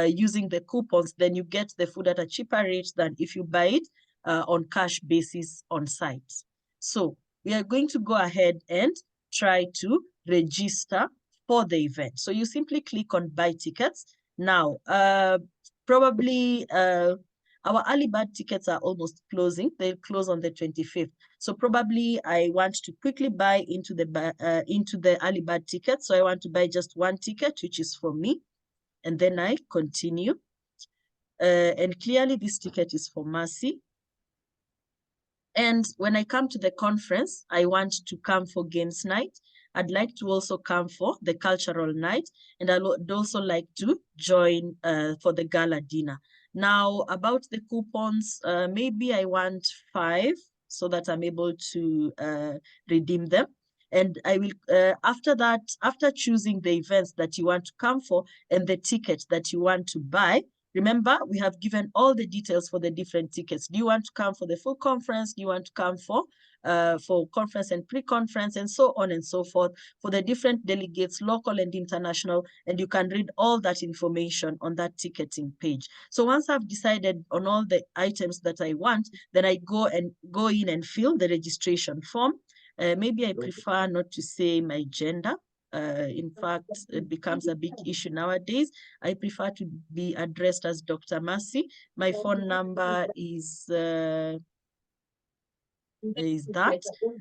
using the coupons, then you get the food at a cheaper rate than if you buy it on cash basis on site. So we are going to go ahead and try to register for the event. So you simply click on buy tickets. Now, probably our early bird tickets are almost closing. They'll close on the 25th. So probably I want to quickly buy into the early bird ticket. So I want to buy just one ticket, which is for me. And then I continue. And clearly this ticket is for Mercy. And when I come to the conference, I want to come for games night. I'd like to also come for the cultural night, and I would also like to join for the gala dinner. Now, about the coupons, maybe I want 5 so that I'm able to redeem them. And I will, after that, after choosing the events that you want to come for and the ticket that you want to buy, remember, we have given all the details for the different tickets. Do you want to come for the full conference? Do you want to come for conference and pre-conference, and so on and so forth, for the different delegates, local and international, and you can read all that information on that ticketing page. So once I've decided on all the items that I want, then I go in and fill the registration form. Maybe I prefer not to say my gender. In fact, it becomes a big issue nowadays. I prefer to be addressed as Dr. Mercy. My phone number is that.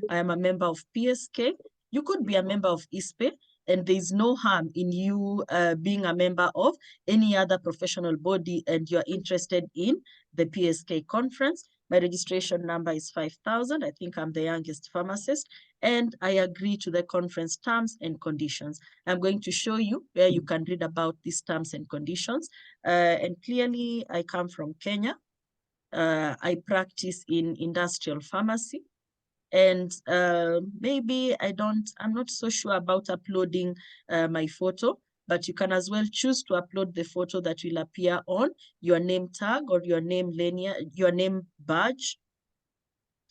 I am a member of PSK. You could be a member of ISPE, and there's no harm in you being a member of any other professional body and you're interested in the PSK conference. My registration number is 5,000. I think I'm the youngest pharmacist, and I agree to the conference terms and conditions. I'm going to show you where you can read about these terms and conditions. And clearly, I come from Kenya. I practice in industrial pharmacy. And maybe I'm not so sure about uploading my photo, but you can as well choose to upload the photo that will appear on your name tag or your name badge.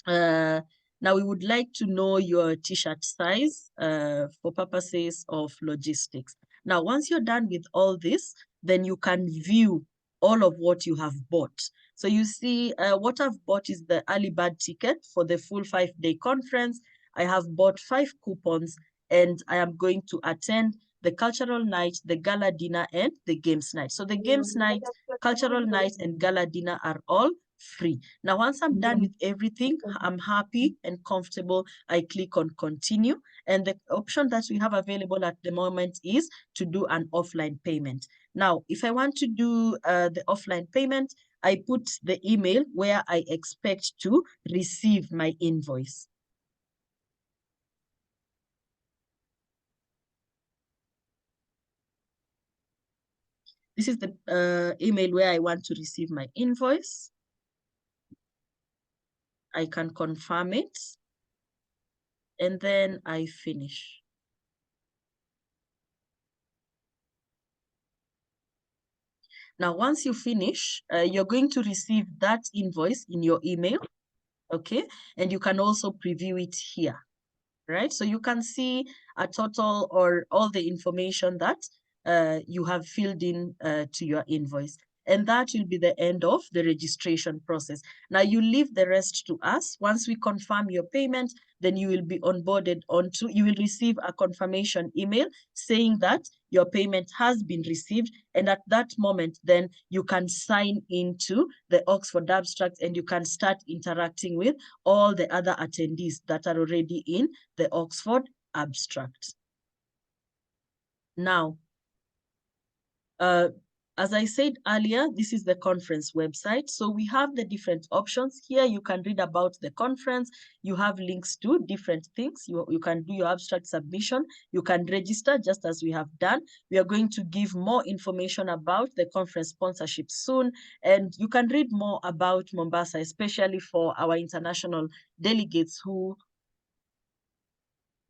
Now we would like to know your t-shirt size for purposes of logistics. Now, once you're done with all this, then you can view all of what you have bought. So you see what I've bought is the early bird ticket for the full 5-day conference. I have bought 5 coupons, and I am going to attend the cultural night, the gala dinner, and the games night. So the games night, cultural night, and gala dinner are all free. Now, once I'm done with everything, I'm happy and comfortable, I click on continue. And the option that we have available at the moment is to do an offline payment. Now, if I want to do the offline payment, I put the email where I expect to receive my invoice. This is the email where I want to receive my invoice. I can confirm it, and then I finish. Now, once you finish, you're going to receive that invoice in your email, okay? And you can also preview it here, right? So you can see a total or all the information that you have filled in to your invoice. And that will be the end of the registration process. Now you leave the rest to us. Once we confirm your payment, then you will be onboarded you will receive a confirmation email saying that your payment has been received. And at that moment, then you can sign into the Oxford Abstract and you can start interacting with all the other attendees that are already in the Oxford Abstract. Now, as I said earlier, this is the conference website. So we have the different options. Here you can read about the conference. You have links to different things. You can do your abstract submission. You can register just as we have done. We are going to give more information about the conference sponsorship soon. And you can read more about Mombasa, especially for our international delegates who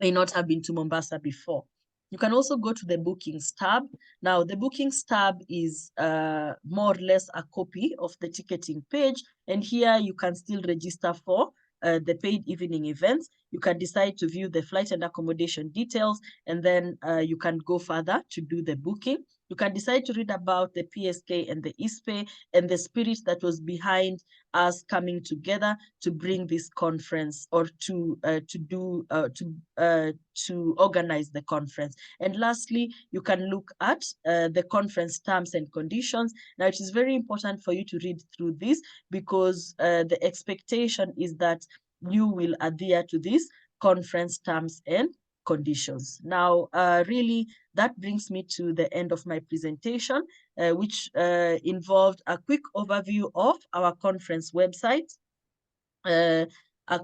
may not have been to Mombasa before. You can also go to the bookings tab. Now, the bookings tab is more or less a copy of the ticketing page. And here you can still register for the paid evening events. You can decide to view the flight and accommodation details, and then you can go further to do the booking. You can decide to read about the PSK and the ISPE and the spirit that was behind us coming together to bring this conference, or to organize the conference. And lastly, you can look at the conference terms and conditions. Now, it is very important for you to read through this, because the expectation is that you will adhere to these conference terms and conditions. Now, really, that brings me to the end of my presentation, which involved a quick overview of our conference website, a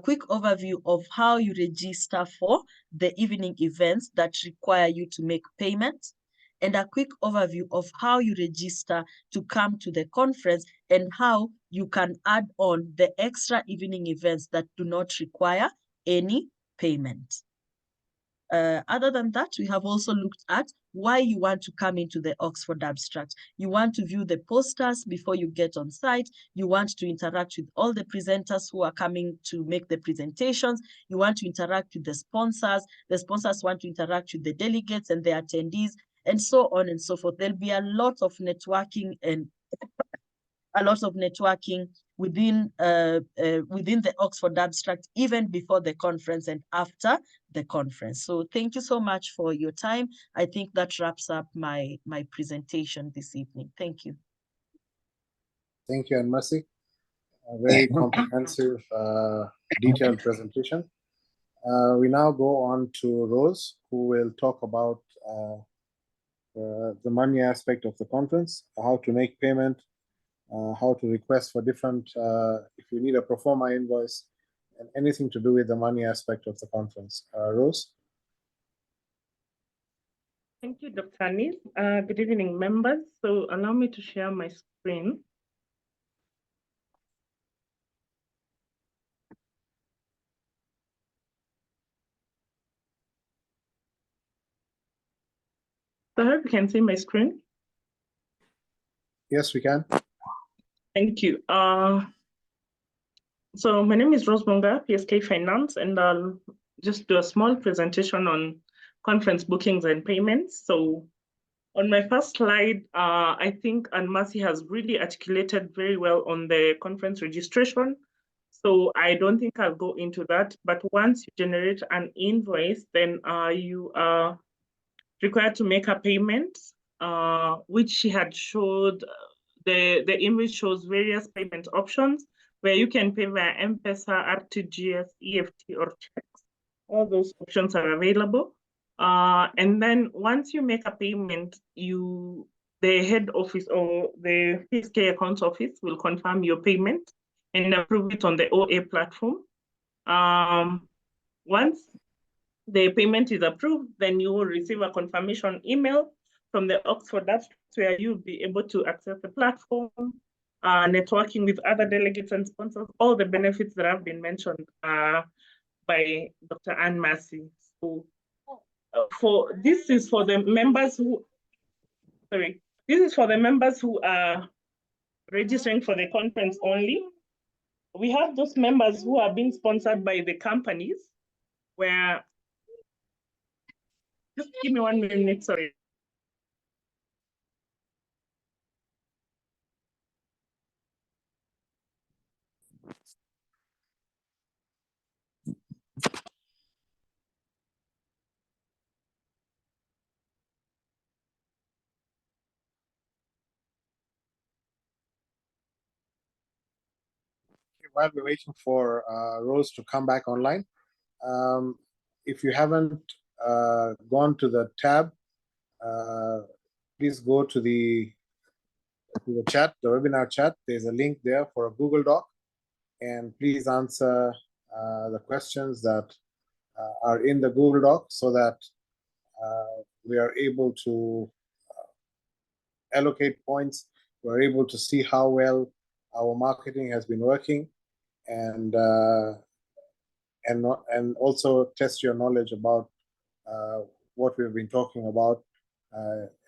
quick overview of how you register for the evening events that require you to make payment, and a quick overview of how you register to come to the conference and how you can add on the extra evening events that do not require any payment. Other than that, we have also looked at why you want to come into the Oxford Abstract. You want to view the posters before you get on site. You want to interact with all the presenters who are coming to make the presentations. You want to interact with the sponsors. The sponsors want to interact with the delegates and the attendees, and so on and so forth. There'll be a lot of networking within the Oxford Abstract, even before the conference and after the conference. So thank you so much for your time. I think that wraps up my presentation this evening. Thank you. Thank you, Anne-Mercy. A very comprehensive, detailed presentation. We now go on to Rose, who will talk about the money aspect of the conference, how to make payment, how to request for different, if you need a pro forma invoice, and anything to do with the money aspect of the conference. Rose? Thank you, Dr. Anis. Good evening, members. So allow me to share my screen. So I hope you can see my screen. Yes, we can. Thank you. So my name is Rose Bonga, PSK Finance, and I'll just do a small presentation on conference bookings and payments. So on my first slide, I think Anne-Mercy has really articulated very well on the conference registration. So I don't think I'll go into that, but once you generate an invoice, then you are required to make a payment, which she had showed. The image shows various payment options where you can pay via M-Pesa, RTGS, EFT, or checks. All those options are available. And then once you make a payment, the head office or the PSK account office will confirm your payment and approve it on the OA platform. Once the payment is approved, then you will receive a confirmation email from the Oxford Abstract where you'll be able to access the platform, networking with other delegates and sponsors, all the benefits that have been mentioned by Dr. Anne-Mercy. So this is for the members who are registering for the conference only. We have those members who are being sponsored by the companies where, just give me 1 minute, sorry. While we're waiting for Rose to come back online, if you haven't gone to the tab, please go to the chat, the webinar chat. There's a link there for a Google Doc, and please answer the questions that are in the Google Doc so that we are able to allocate points. We're able to see how well our marketing has been working, and also test your knowledge about what we've been talking about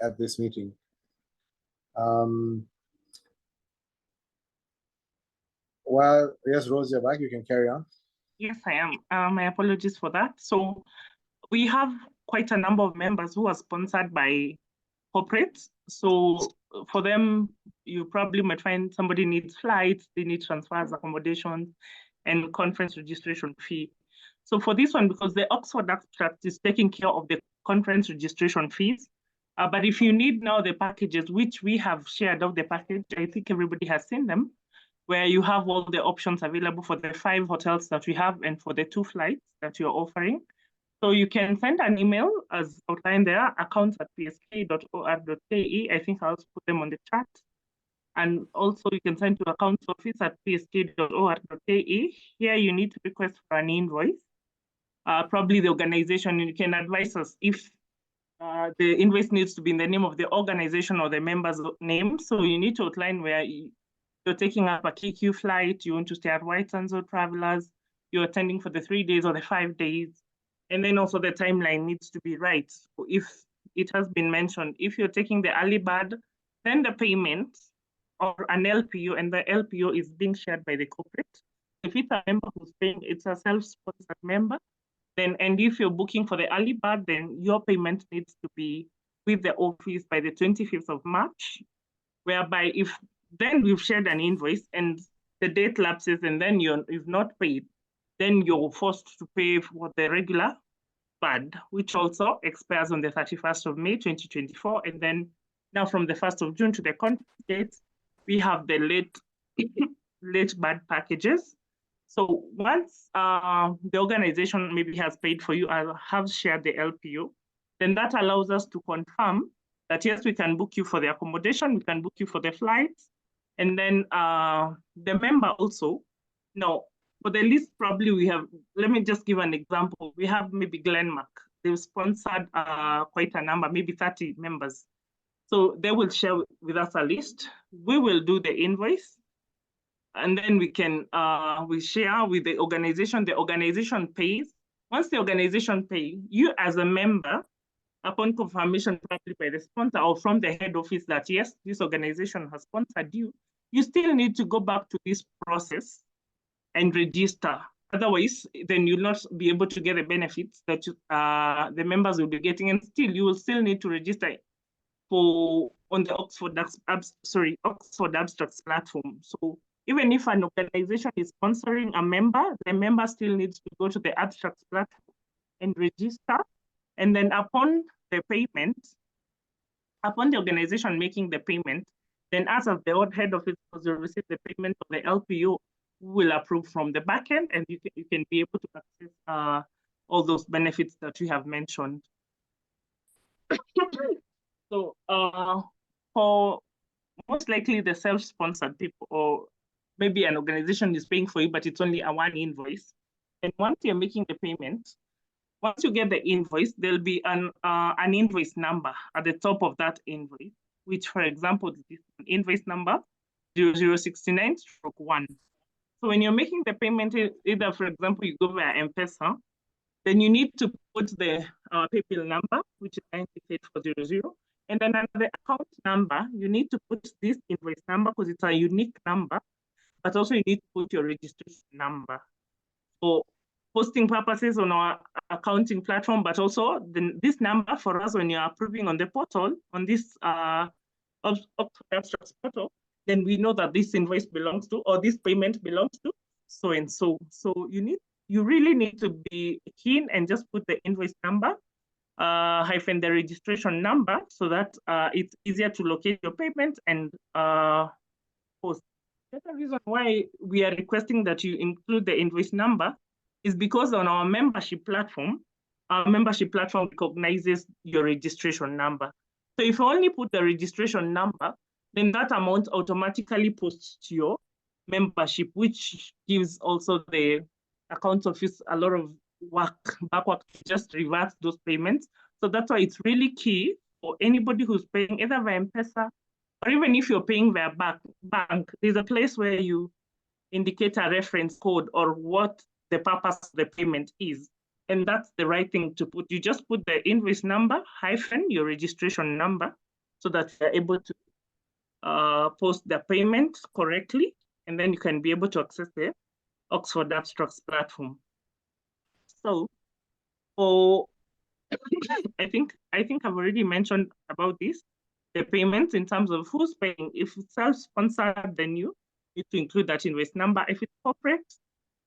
at this meeting. Well, yes, Rose, you're back. You can carry on. Yes, I am. My apologies for that. So we have quite a number of members who are sponsored by corporates. So for them, you probably might find somebody needs flights, they need transfers, accommodations, and conference registration fee. So for this one, because the Oxford abstract is taking care of the conference registration fees, but if you need now the packages, which we have shared out the package, I think everybody has seen them, where you have all the options available for the 5 hotels that we have and for the 2 flights that you're offering. So you can send an email as outlined there, accounts@psk.or.ke. I think I'll also put them on the chat. And also you can send to accountsoffice@psk.or.ke. Here you need to request for an invoice. Probably the organization, you can advise us if the invoice needs to be in the name of the organization or the member's name. So you need to outline where you're taking up a KQ flight, you want to stay at White Sands or Travelers, you're attending for the 3 days or the 5 days. And then also the timeline needs to be right. So if it has been mentioned, if you're taking the early bird, then the payment or an LPO, and the LPO is being shared by the corporate. If it's a member who's paying, it's a self-sponsored member, then, and if you're booking for the early bird, then your payment needs to be with the office by the 25th of March, whereby if then we've shared an invoice and the date lapses and then you've not paid, then you're forced to pay for the regular bird, which also expires on the 31st of May, 2024. And then now from the 1st of June to the conference date, we have the late bird packages. So once the organization maybe has paid for you or have shared the LPO, then that allows us to confirm that yes, we can book you for the accommodation, we can book you for the flights, and then the member also. Now, for the list, probably we have, let me just give an example. We have maybe Glenmark. They've sponsored quite a number, maybe 30 members. So they will share with us a list. We will do the invoice. And then we can we share with the organization pays. Once the organization pays, you as a member, upon confirmation probably by the sponsor or from the head office that yes, this organization has sponsored you, you still need to go back to this process and register. Otherwise, then you'll not be able to get the benefits that the members will be getting, and still you will still need to register for on the Oxford Abstracts platform. So even if an organization is sponsoring a member, the member still needs to go to the Abstracts platform and register. And then upon the payment, upon the organization making the payment, then as of the head office will receive the payment of the LPO, will approve from the backend, and you can be able to access all those benefits that we have mentioned. So for most likely the self-sponsored people, or maybe an organization is paying for you, but it's only a one invoice. And once you're making the payment, once you get the invoice, there'll be an invoice number at the top of that invoice, which, for example, this invoice number 0069/1. So when you're making the payment, either, for example, you go via M-Pesa, then you need to put the PayPal number, which is 968,400, and then another account number. You need to put this invoice number because it's a unique number, but also you need to put your registration number for posting purposes on our accounting platform, but also this number for us when you're approving on the portal, on this Abstracts portal, then we know that this invoice belongs to, or this payment belongs to so and so. So you really need to be keen and just put the invoice number hyphen the registration number so that it's easier to locate your payment and post. The other reason why we are requesting that you include the invoice number is because on our membership platform recognizes your registration number. So if you only put the registration number, then that amount automatically posts to your membership, which gives also the account office a lot of backwork to just reverse those payments. So that's why it's really key for anybody who's paying either via M-Pesa, or even if you're paying via bank, there's a place where you indicate a reference code or what the purpose of the payment is. And that's the right thing to put. You just put the invoice number hyphen your registration number so that you're able to post the payment correctly, and then you can be able to access the Oxford Abstracts platform. So for I think I've already mentioned about this. the payments in terms of who's paying. If it's self-sponsored, then you need to include that invoice number. If it's corporate,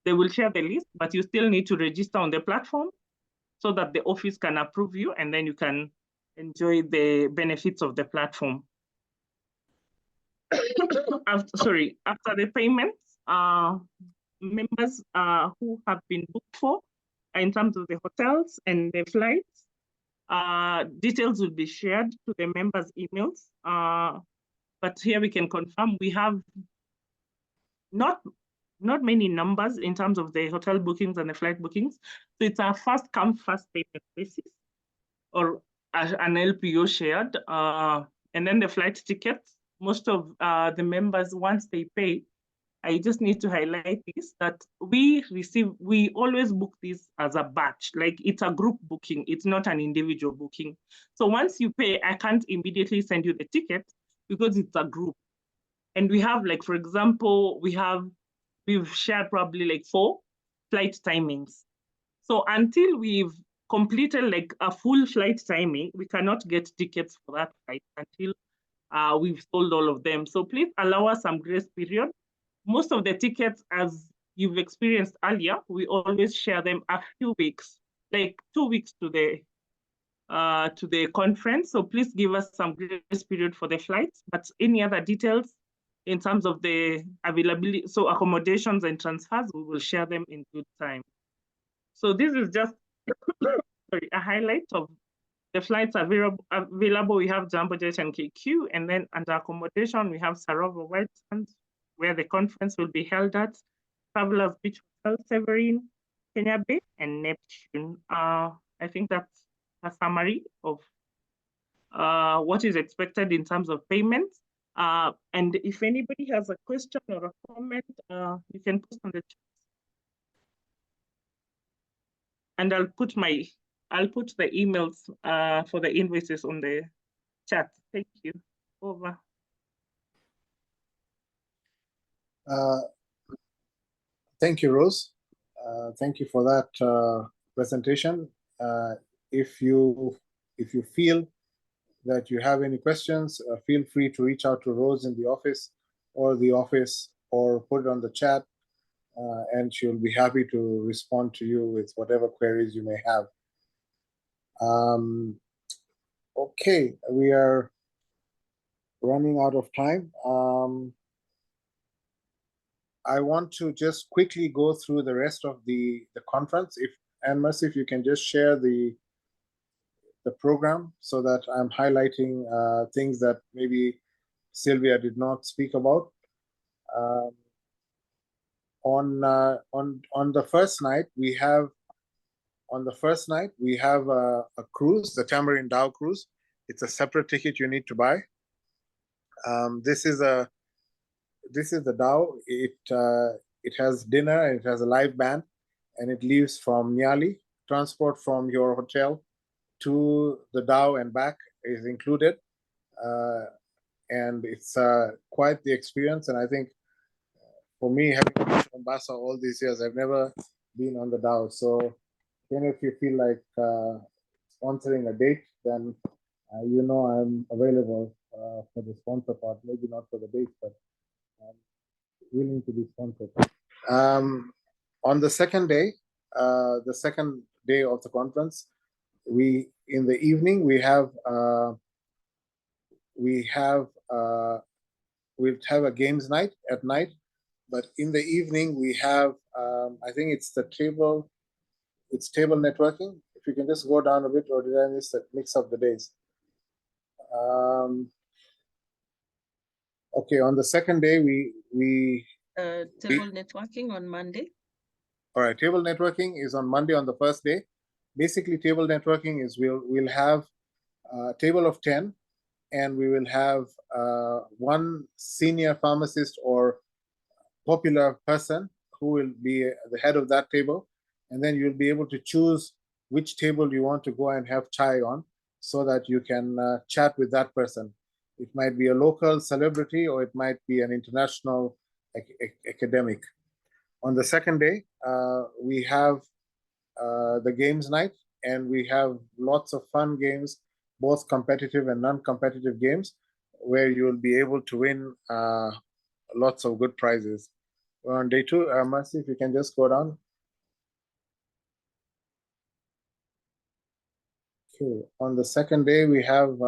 they will share the list, but you still need to register on the platform so that the office can approve you, and then you can enjoy the benefits of the platform. After the payments, members who have been booked for in terms of the hotels and the flights, details will be shared to the members' emails. But here we can confirm we have not many numbers in terms of the hotel bookings and the flight bookings. So it's a first come, first payment basis, or an LPO shared. And then the flight tickets, most of the members, once they pay, I just need to highlight this, that we always book this as a batch, like it's a group booking, it's not an individual booking. So once you pay, I can't immediately send you the ticket because it's a group. And we have, like, for example, we've shared probably like 4 flight timings. So until we've completed like a full flight timing, we cannot get tickets for that flight until we've sold all of them. So please allow us some grace period. Most of the tickets, as you've experienced earlier, we always share them a few weeks, like 2 weeks to the conference. So please give us some grace period for the flights, but any other details in terms of the availability, so accommodations and transfers, we will share them in good time. So this is just a highlight of the flights available. We have Jumbo Jet and KQ, and then under accommodation, we have Sarova White Sands, where the conference will be held at, Travelers Beach Hotel, Severine, Kenya Bay, and Neptune. I think that's a summary of what is expected in terms of payments. And if anybody has a question or a comment, you can post on the chat. And I'll put the emails for the invoices on the chat. Thank you. Over. Thank you, Rose. Thank you for that presentation. If you feel that you have any questions, feel free to reach out to Rose in the office, or put it on the chat, and she'll be happy to respond to you with whatever queries you may have. Okay, we are running out of time. I want to just quickly go through the rest of the conference. And Mercy, if you can just share the program so that I'm highlighting things that maybe Sylvia did not speak about. On the first night, we have a cruise, the Tamarind Dhow cruise. It's a separate ticket you need to buy. This is the Dhow. It has dinner, and it has a live band, and it leaves from Nyali. Transport from your hotel to the Dhow and back is included, and it's quite the experience. And I think for me, having been to Mombasa all these years, I've never been on the Dhow. So, if you feel like sponsoring a date, then I'm available for the sponsor part. Maybe not for the date, but I'm willing to be sponsored. On the second day of the conference, in the evening we'll have a games night at night, but in the evening we have I think it's table networking. If you can just go down a bit, or did I mix up the days? Okay, on the second day we table networking on Monday. All right, table networking is on Monday on the first day. Basically, table networking is we'll have a table of 10, and we will have one senior pharmacist or popular person who will be the head of that table, and then you'll be able to choose which table you want to go and have chai on, so that you can chat with that person. It might be a local celebrity, or it might be an international academic. On the second day, we have the games night, and we have lots of fun games both competitive and non-competitive games, where you will be able to win lots of good prizes. We're on day 2. Mercy, if you can just go down. Okay. On the second day, we have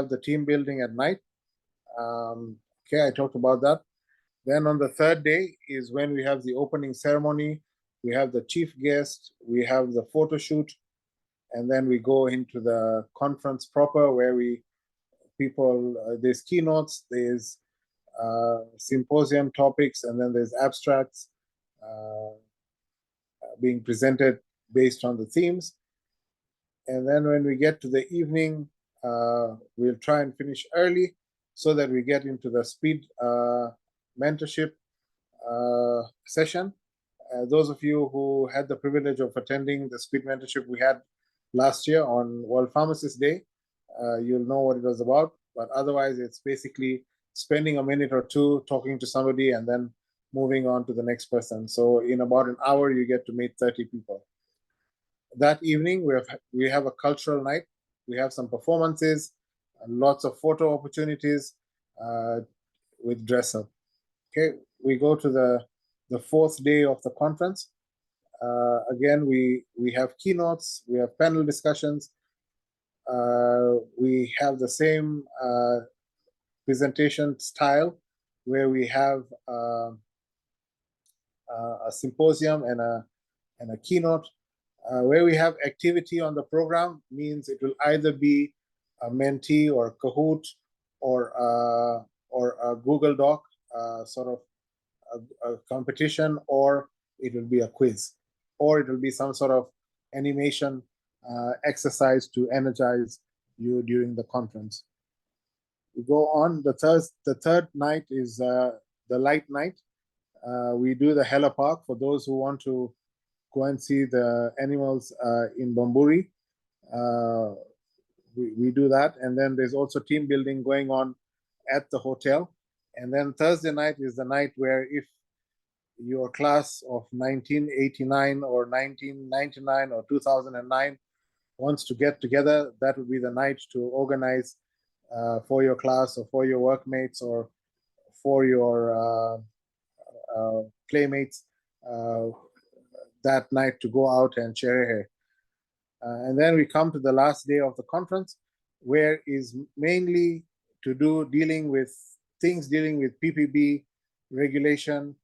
the team building at night. Okay, I talked about that. Then on the third day is when we have the opening ceremony. We have the chief guest. We have the photo shoot, and then we go into the conference proper, where there's keynotes, there's symposium topics, and then there's abstracts being presented based on the themes. And then when we get to the evening, we'll try and finish early so that we get into the speed mentorship session. Those of you who had the privilege of attending the speed mentorship we had last year on World Pharmacist Day, you'll know what it was about. But otherwise, it's basically spending a minute or two talking to somebody and then moving on to the next person. So in about an hour, you get to meet 30 people. That evening, we have a cultural night. We have some performances, lots of photo opportunities with dress up. Okay, we go to the fourth day of the conference. Again, we have keynotes, we have panel discussions. We have the same presentation style, where we have a symposium and a keynote. Where we have activity on the program means it will either be a Menti or a Kahoot or a Google Doc, sort of a competition, or it will be a quiz, or it will be some sort of animation exercise to energize you during the conference. We go on. The third night is the light night. We do the Hella Park for those who want to go and see the animals in Bamburi. We do that. And then there's also team building going on at the hotel. And then Thursday night is the night where, if your class of 1989 or 1999 or 2009 wants to get together, that would be the night to organize for your class or for your workmates or for your playmates that night to go out and share. And then we come to the last day of the conference, where is mainly to do dealing with PPB regulation.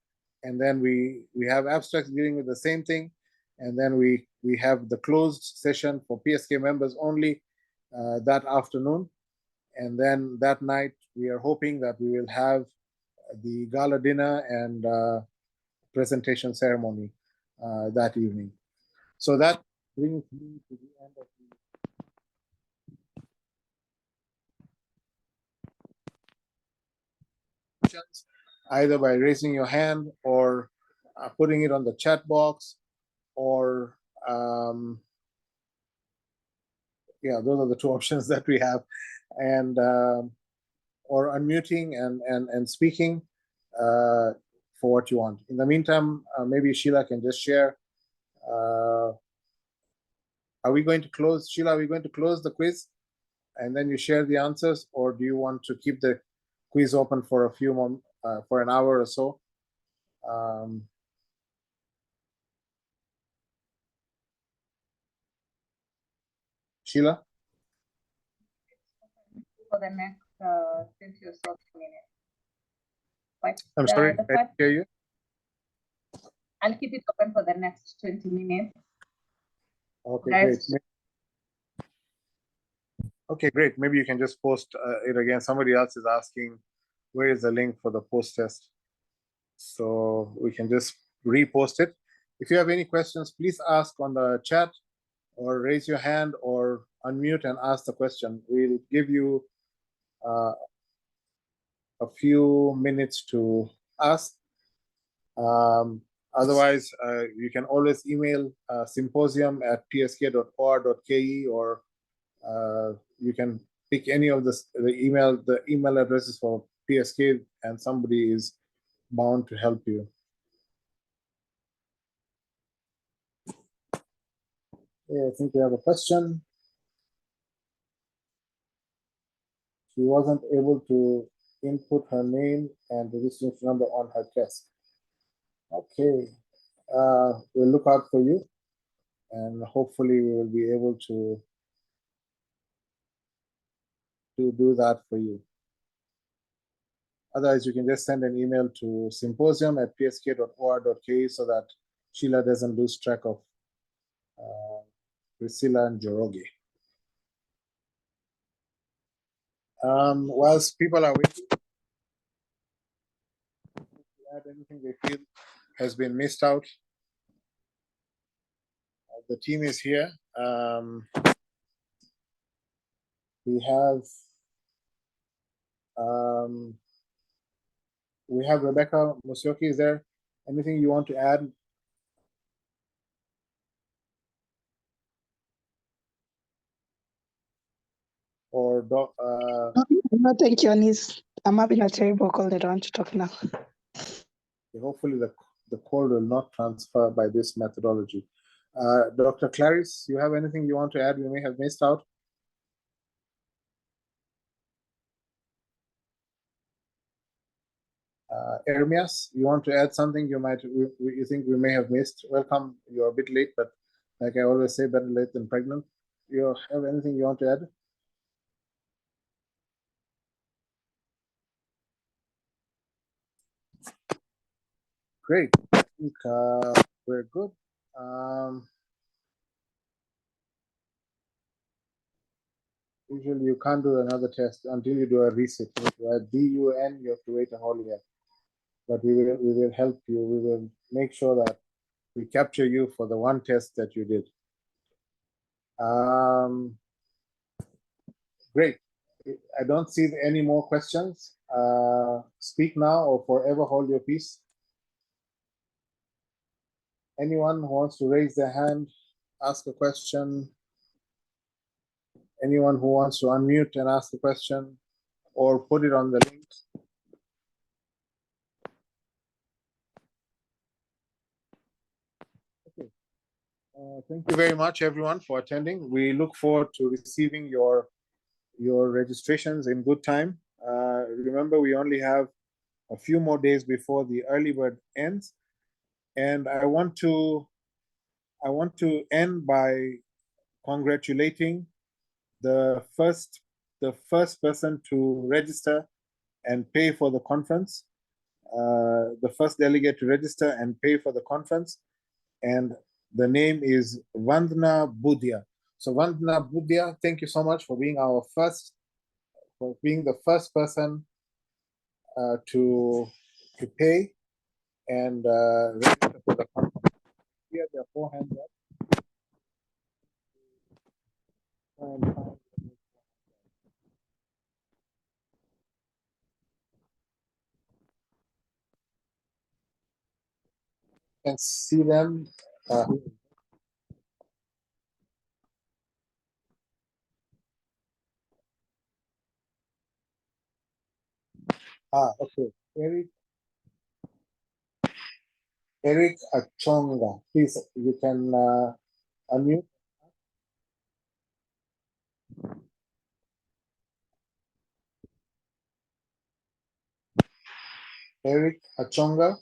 And then we have abstracts dealing with the same thing. And then we have the closed session for PSK members only that afternoon. And then that night, we are hoping that we will have the gala dinner and presentation ceremony that evening. So that brings me to the end of the questions, either by raising your hand or putting it on the chat box, or those are the two options that we have, and or unmuting and speaking for what you want. In the meantime, maybe Sheila can just share. Are we going to close, Sheila? Are we going to close the quiz and then you share the answers, or do you want to keep the quiz open for a few more, for an hour or so? Sheila? For the next 20 or so minutes. But I'm sorry, I didn't hear you. I'll keep it open for the next 20 minutes. Okay, great. Okay, great. Maybe you can just post it again. Somebody else is asking, where is the link for the post test? So we can just repost it. If you have any questions, please ask on the chat, or raise your hand, or unmute and ask the question. We'll give you a few minutes to ask. Otherwise, you can always email symposium@psk.or.ke, or you can pick any of the email addresses for PSK, and somebody is bound to help you. Okay, I think we have a question. She wasn't able to input her name and registration number on her test. Okay, we'll look out for you, and hopefully we will be able to do that for you. Otherwise, you can just send an email to symposium@psk.or.ke so that Sheila doesn't lose track of Priscilla and Joroge. Whilst people are waiting, add anything they feel has been missed out. The team is here. We have Rebecca Musioki. Is there anything you want to add? Or no, thank you, Anis. I'm having a terrible cold. I don't want to talk now. Hopefully the cold will not transfer by this methodology. Dr. Clarice, you have anything you want to add we may have missed out? Ermias, you want to add something you think we may have missed? Welcome, you're a bit late, but like I always say, better late than pregnant. You have anything you want to add? Great, I think we're good. Usually you can't do another test until you do a reset. At DUN, you have to wait a whole year. But we will help you. We will make sure that we capture you for the one test that you did. Great. I don't see any more questions. Speak now or forever hold your peace. Anyone who wants to raise their hand, ask a question. Anyone who wants to unmute and ask a question or put it on the link. Okay. Thank you very much, everyone, for attending. We look forward to receiving your registrations in good time. Remember, we only have a few more days before the early bird ends, and I want to end by congratulating the first person to register and pay for the conference, the first delegate to register and pay for the conference, and the name is Vandana Budhia. So Vandana Budhia, thank you so much for being the first person to pay and register for the conference. Here, there are 4 hands up. Can see them. Okay. Eric Achonga, please, you can unmute. Eric Achonga.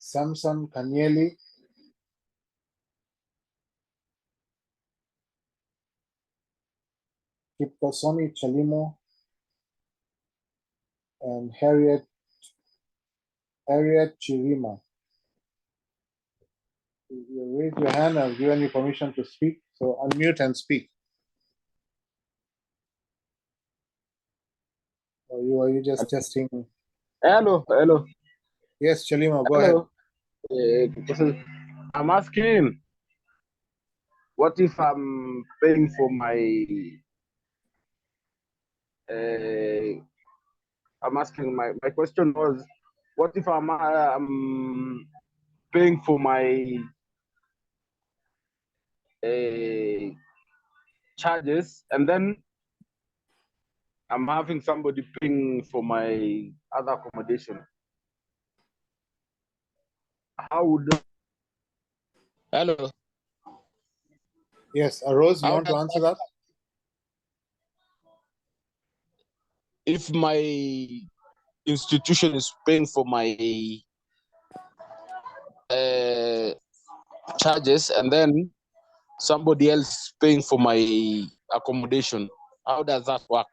Samson Kanyeli. Kipkosomi Chalimo. And Harriet Chirima. You raise your hand, I've given you permission to speak, so unmute and speak. Or are you just testing? Hello. Yes, Chalima, go ahead. I'm asking, what if I'm paying for my, I'm asking, my question was, what if I'm paying for my charges, and then I'm having somebody paying for my other accommodation. How would hello? Yes, Rose, you How want to does answer that? If my institution is paying for my charges and then somebody else is paying for my accommodation, how does that work?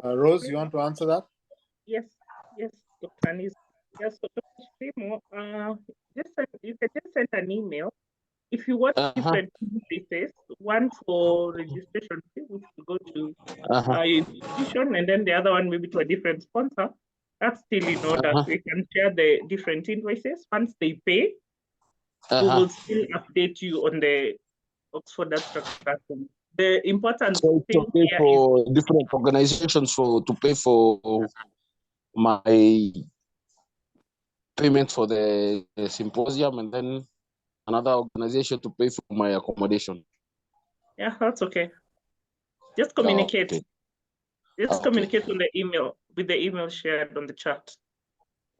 Rose, you want to answer that? Yes, yes, Dr. Anis. Yes, so Dr. Shimo, you can just send an email. If you want different invoices, one for registration fee, which will go to your institution, and then the other one maybe to a different sponsor, that's still in order. So you can share the different invoices. Once they pay, we will still update you on the Oxford Abstract platform. The important So it's thing okay here is for different organizations to pay for my payment for the symposium, and then another organization to pay for my accommodation. yeah, that's okay. Just communicate. Okay. Just communicate on the email with the email shared on the chat.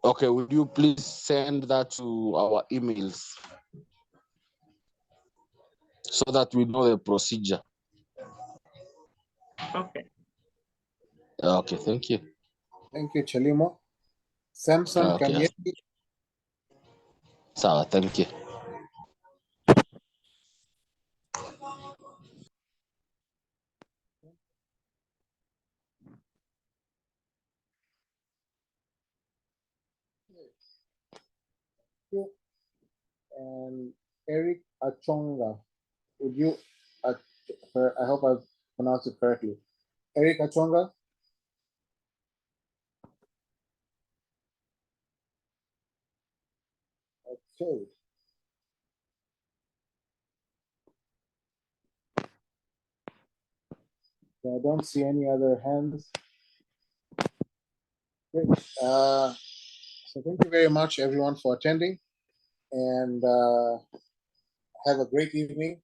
Okay, would you please send that to our emails so that we know the procedure? Okay. Okay, thank you. Thank you, Chalimo. Samson, Okay. Kamieti. So, thank you. And Eric Achonga. Would you, I hope I pronounced it correctly. Eric Achonga? Okay. So I don't see any other hands. Great. So thank you very much, everyone, for attending, and have a great evening.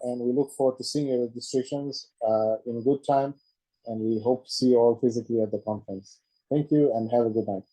And we look forward to seeing your registrations in good time. And we hope to see you all physically at the conference. Thank you and have a good night.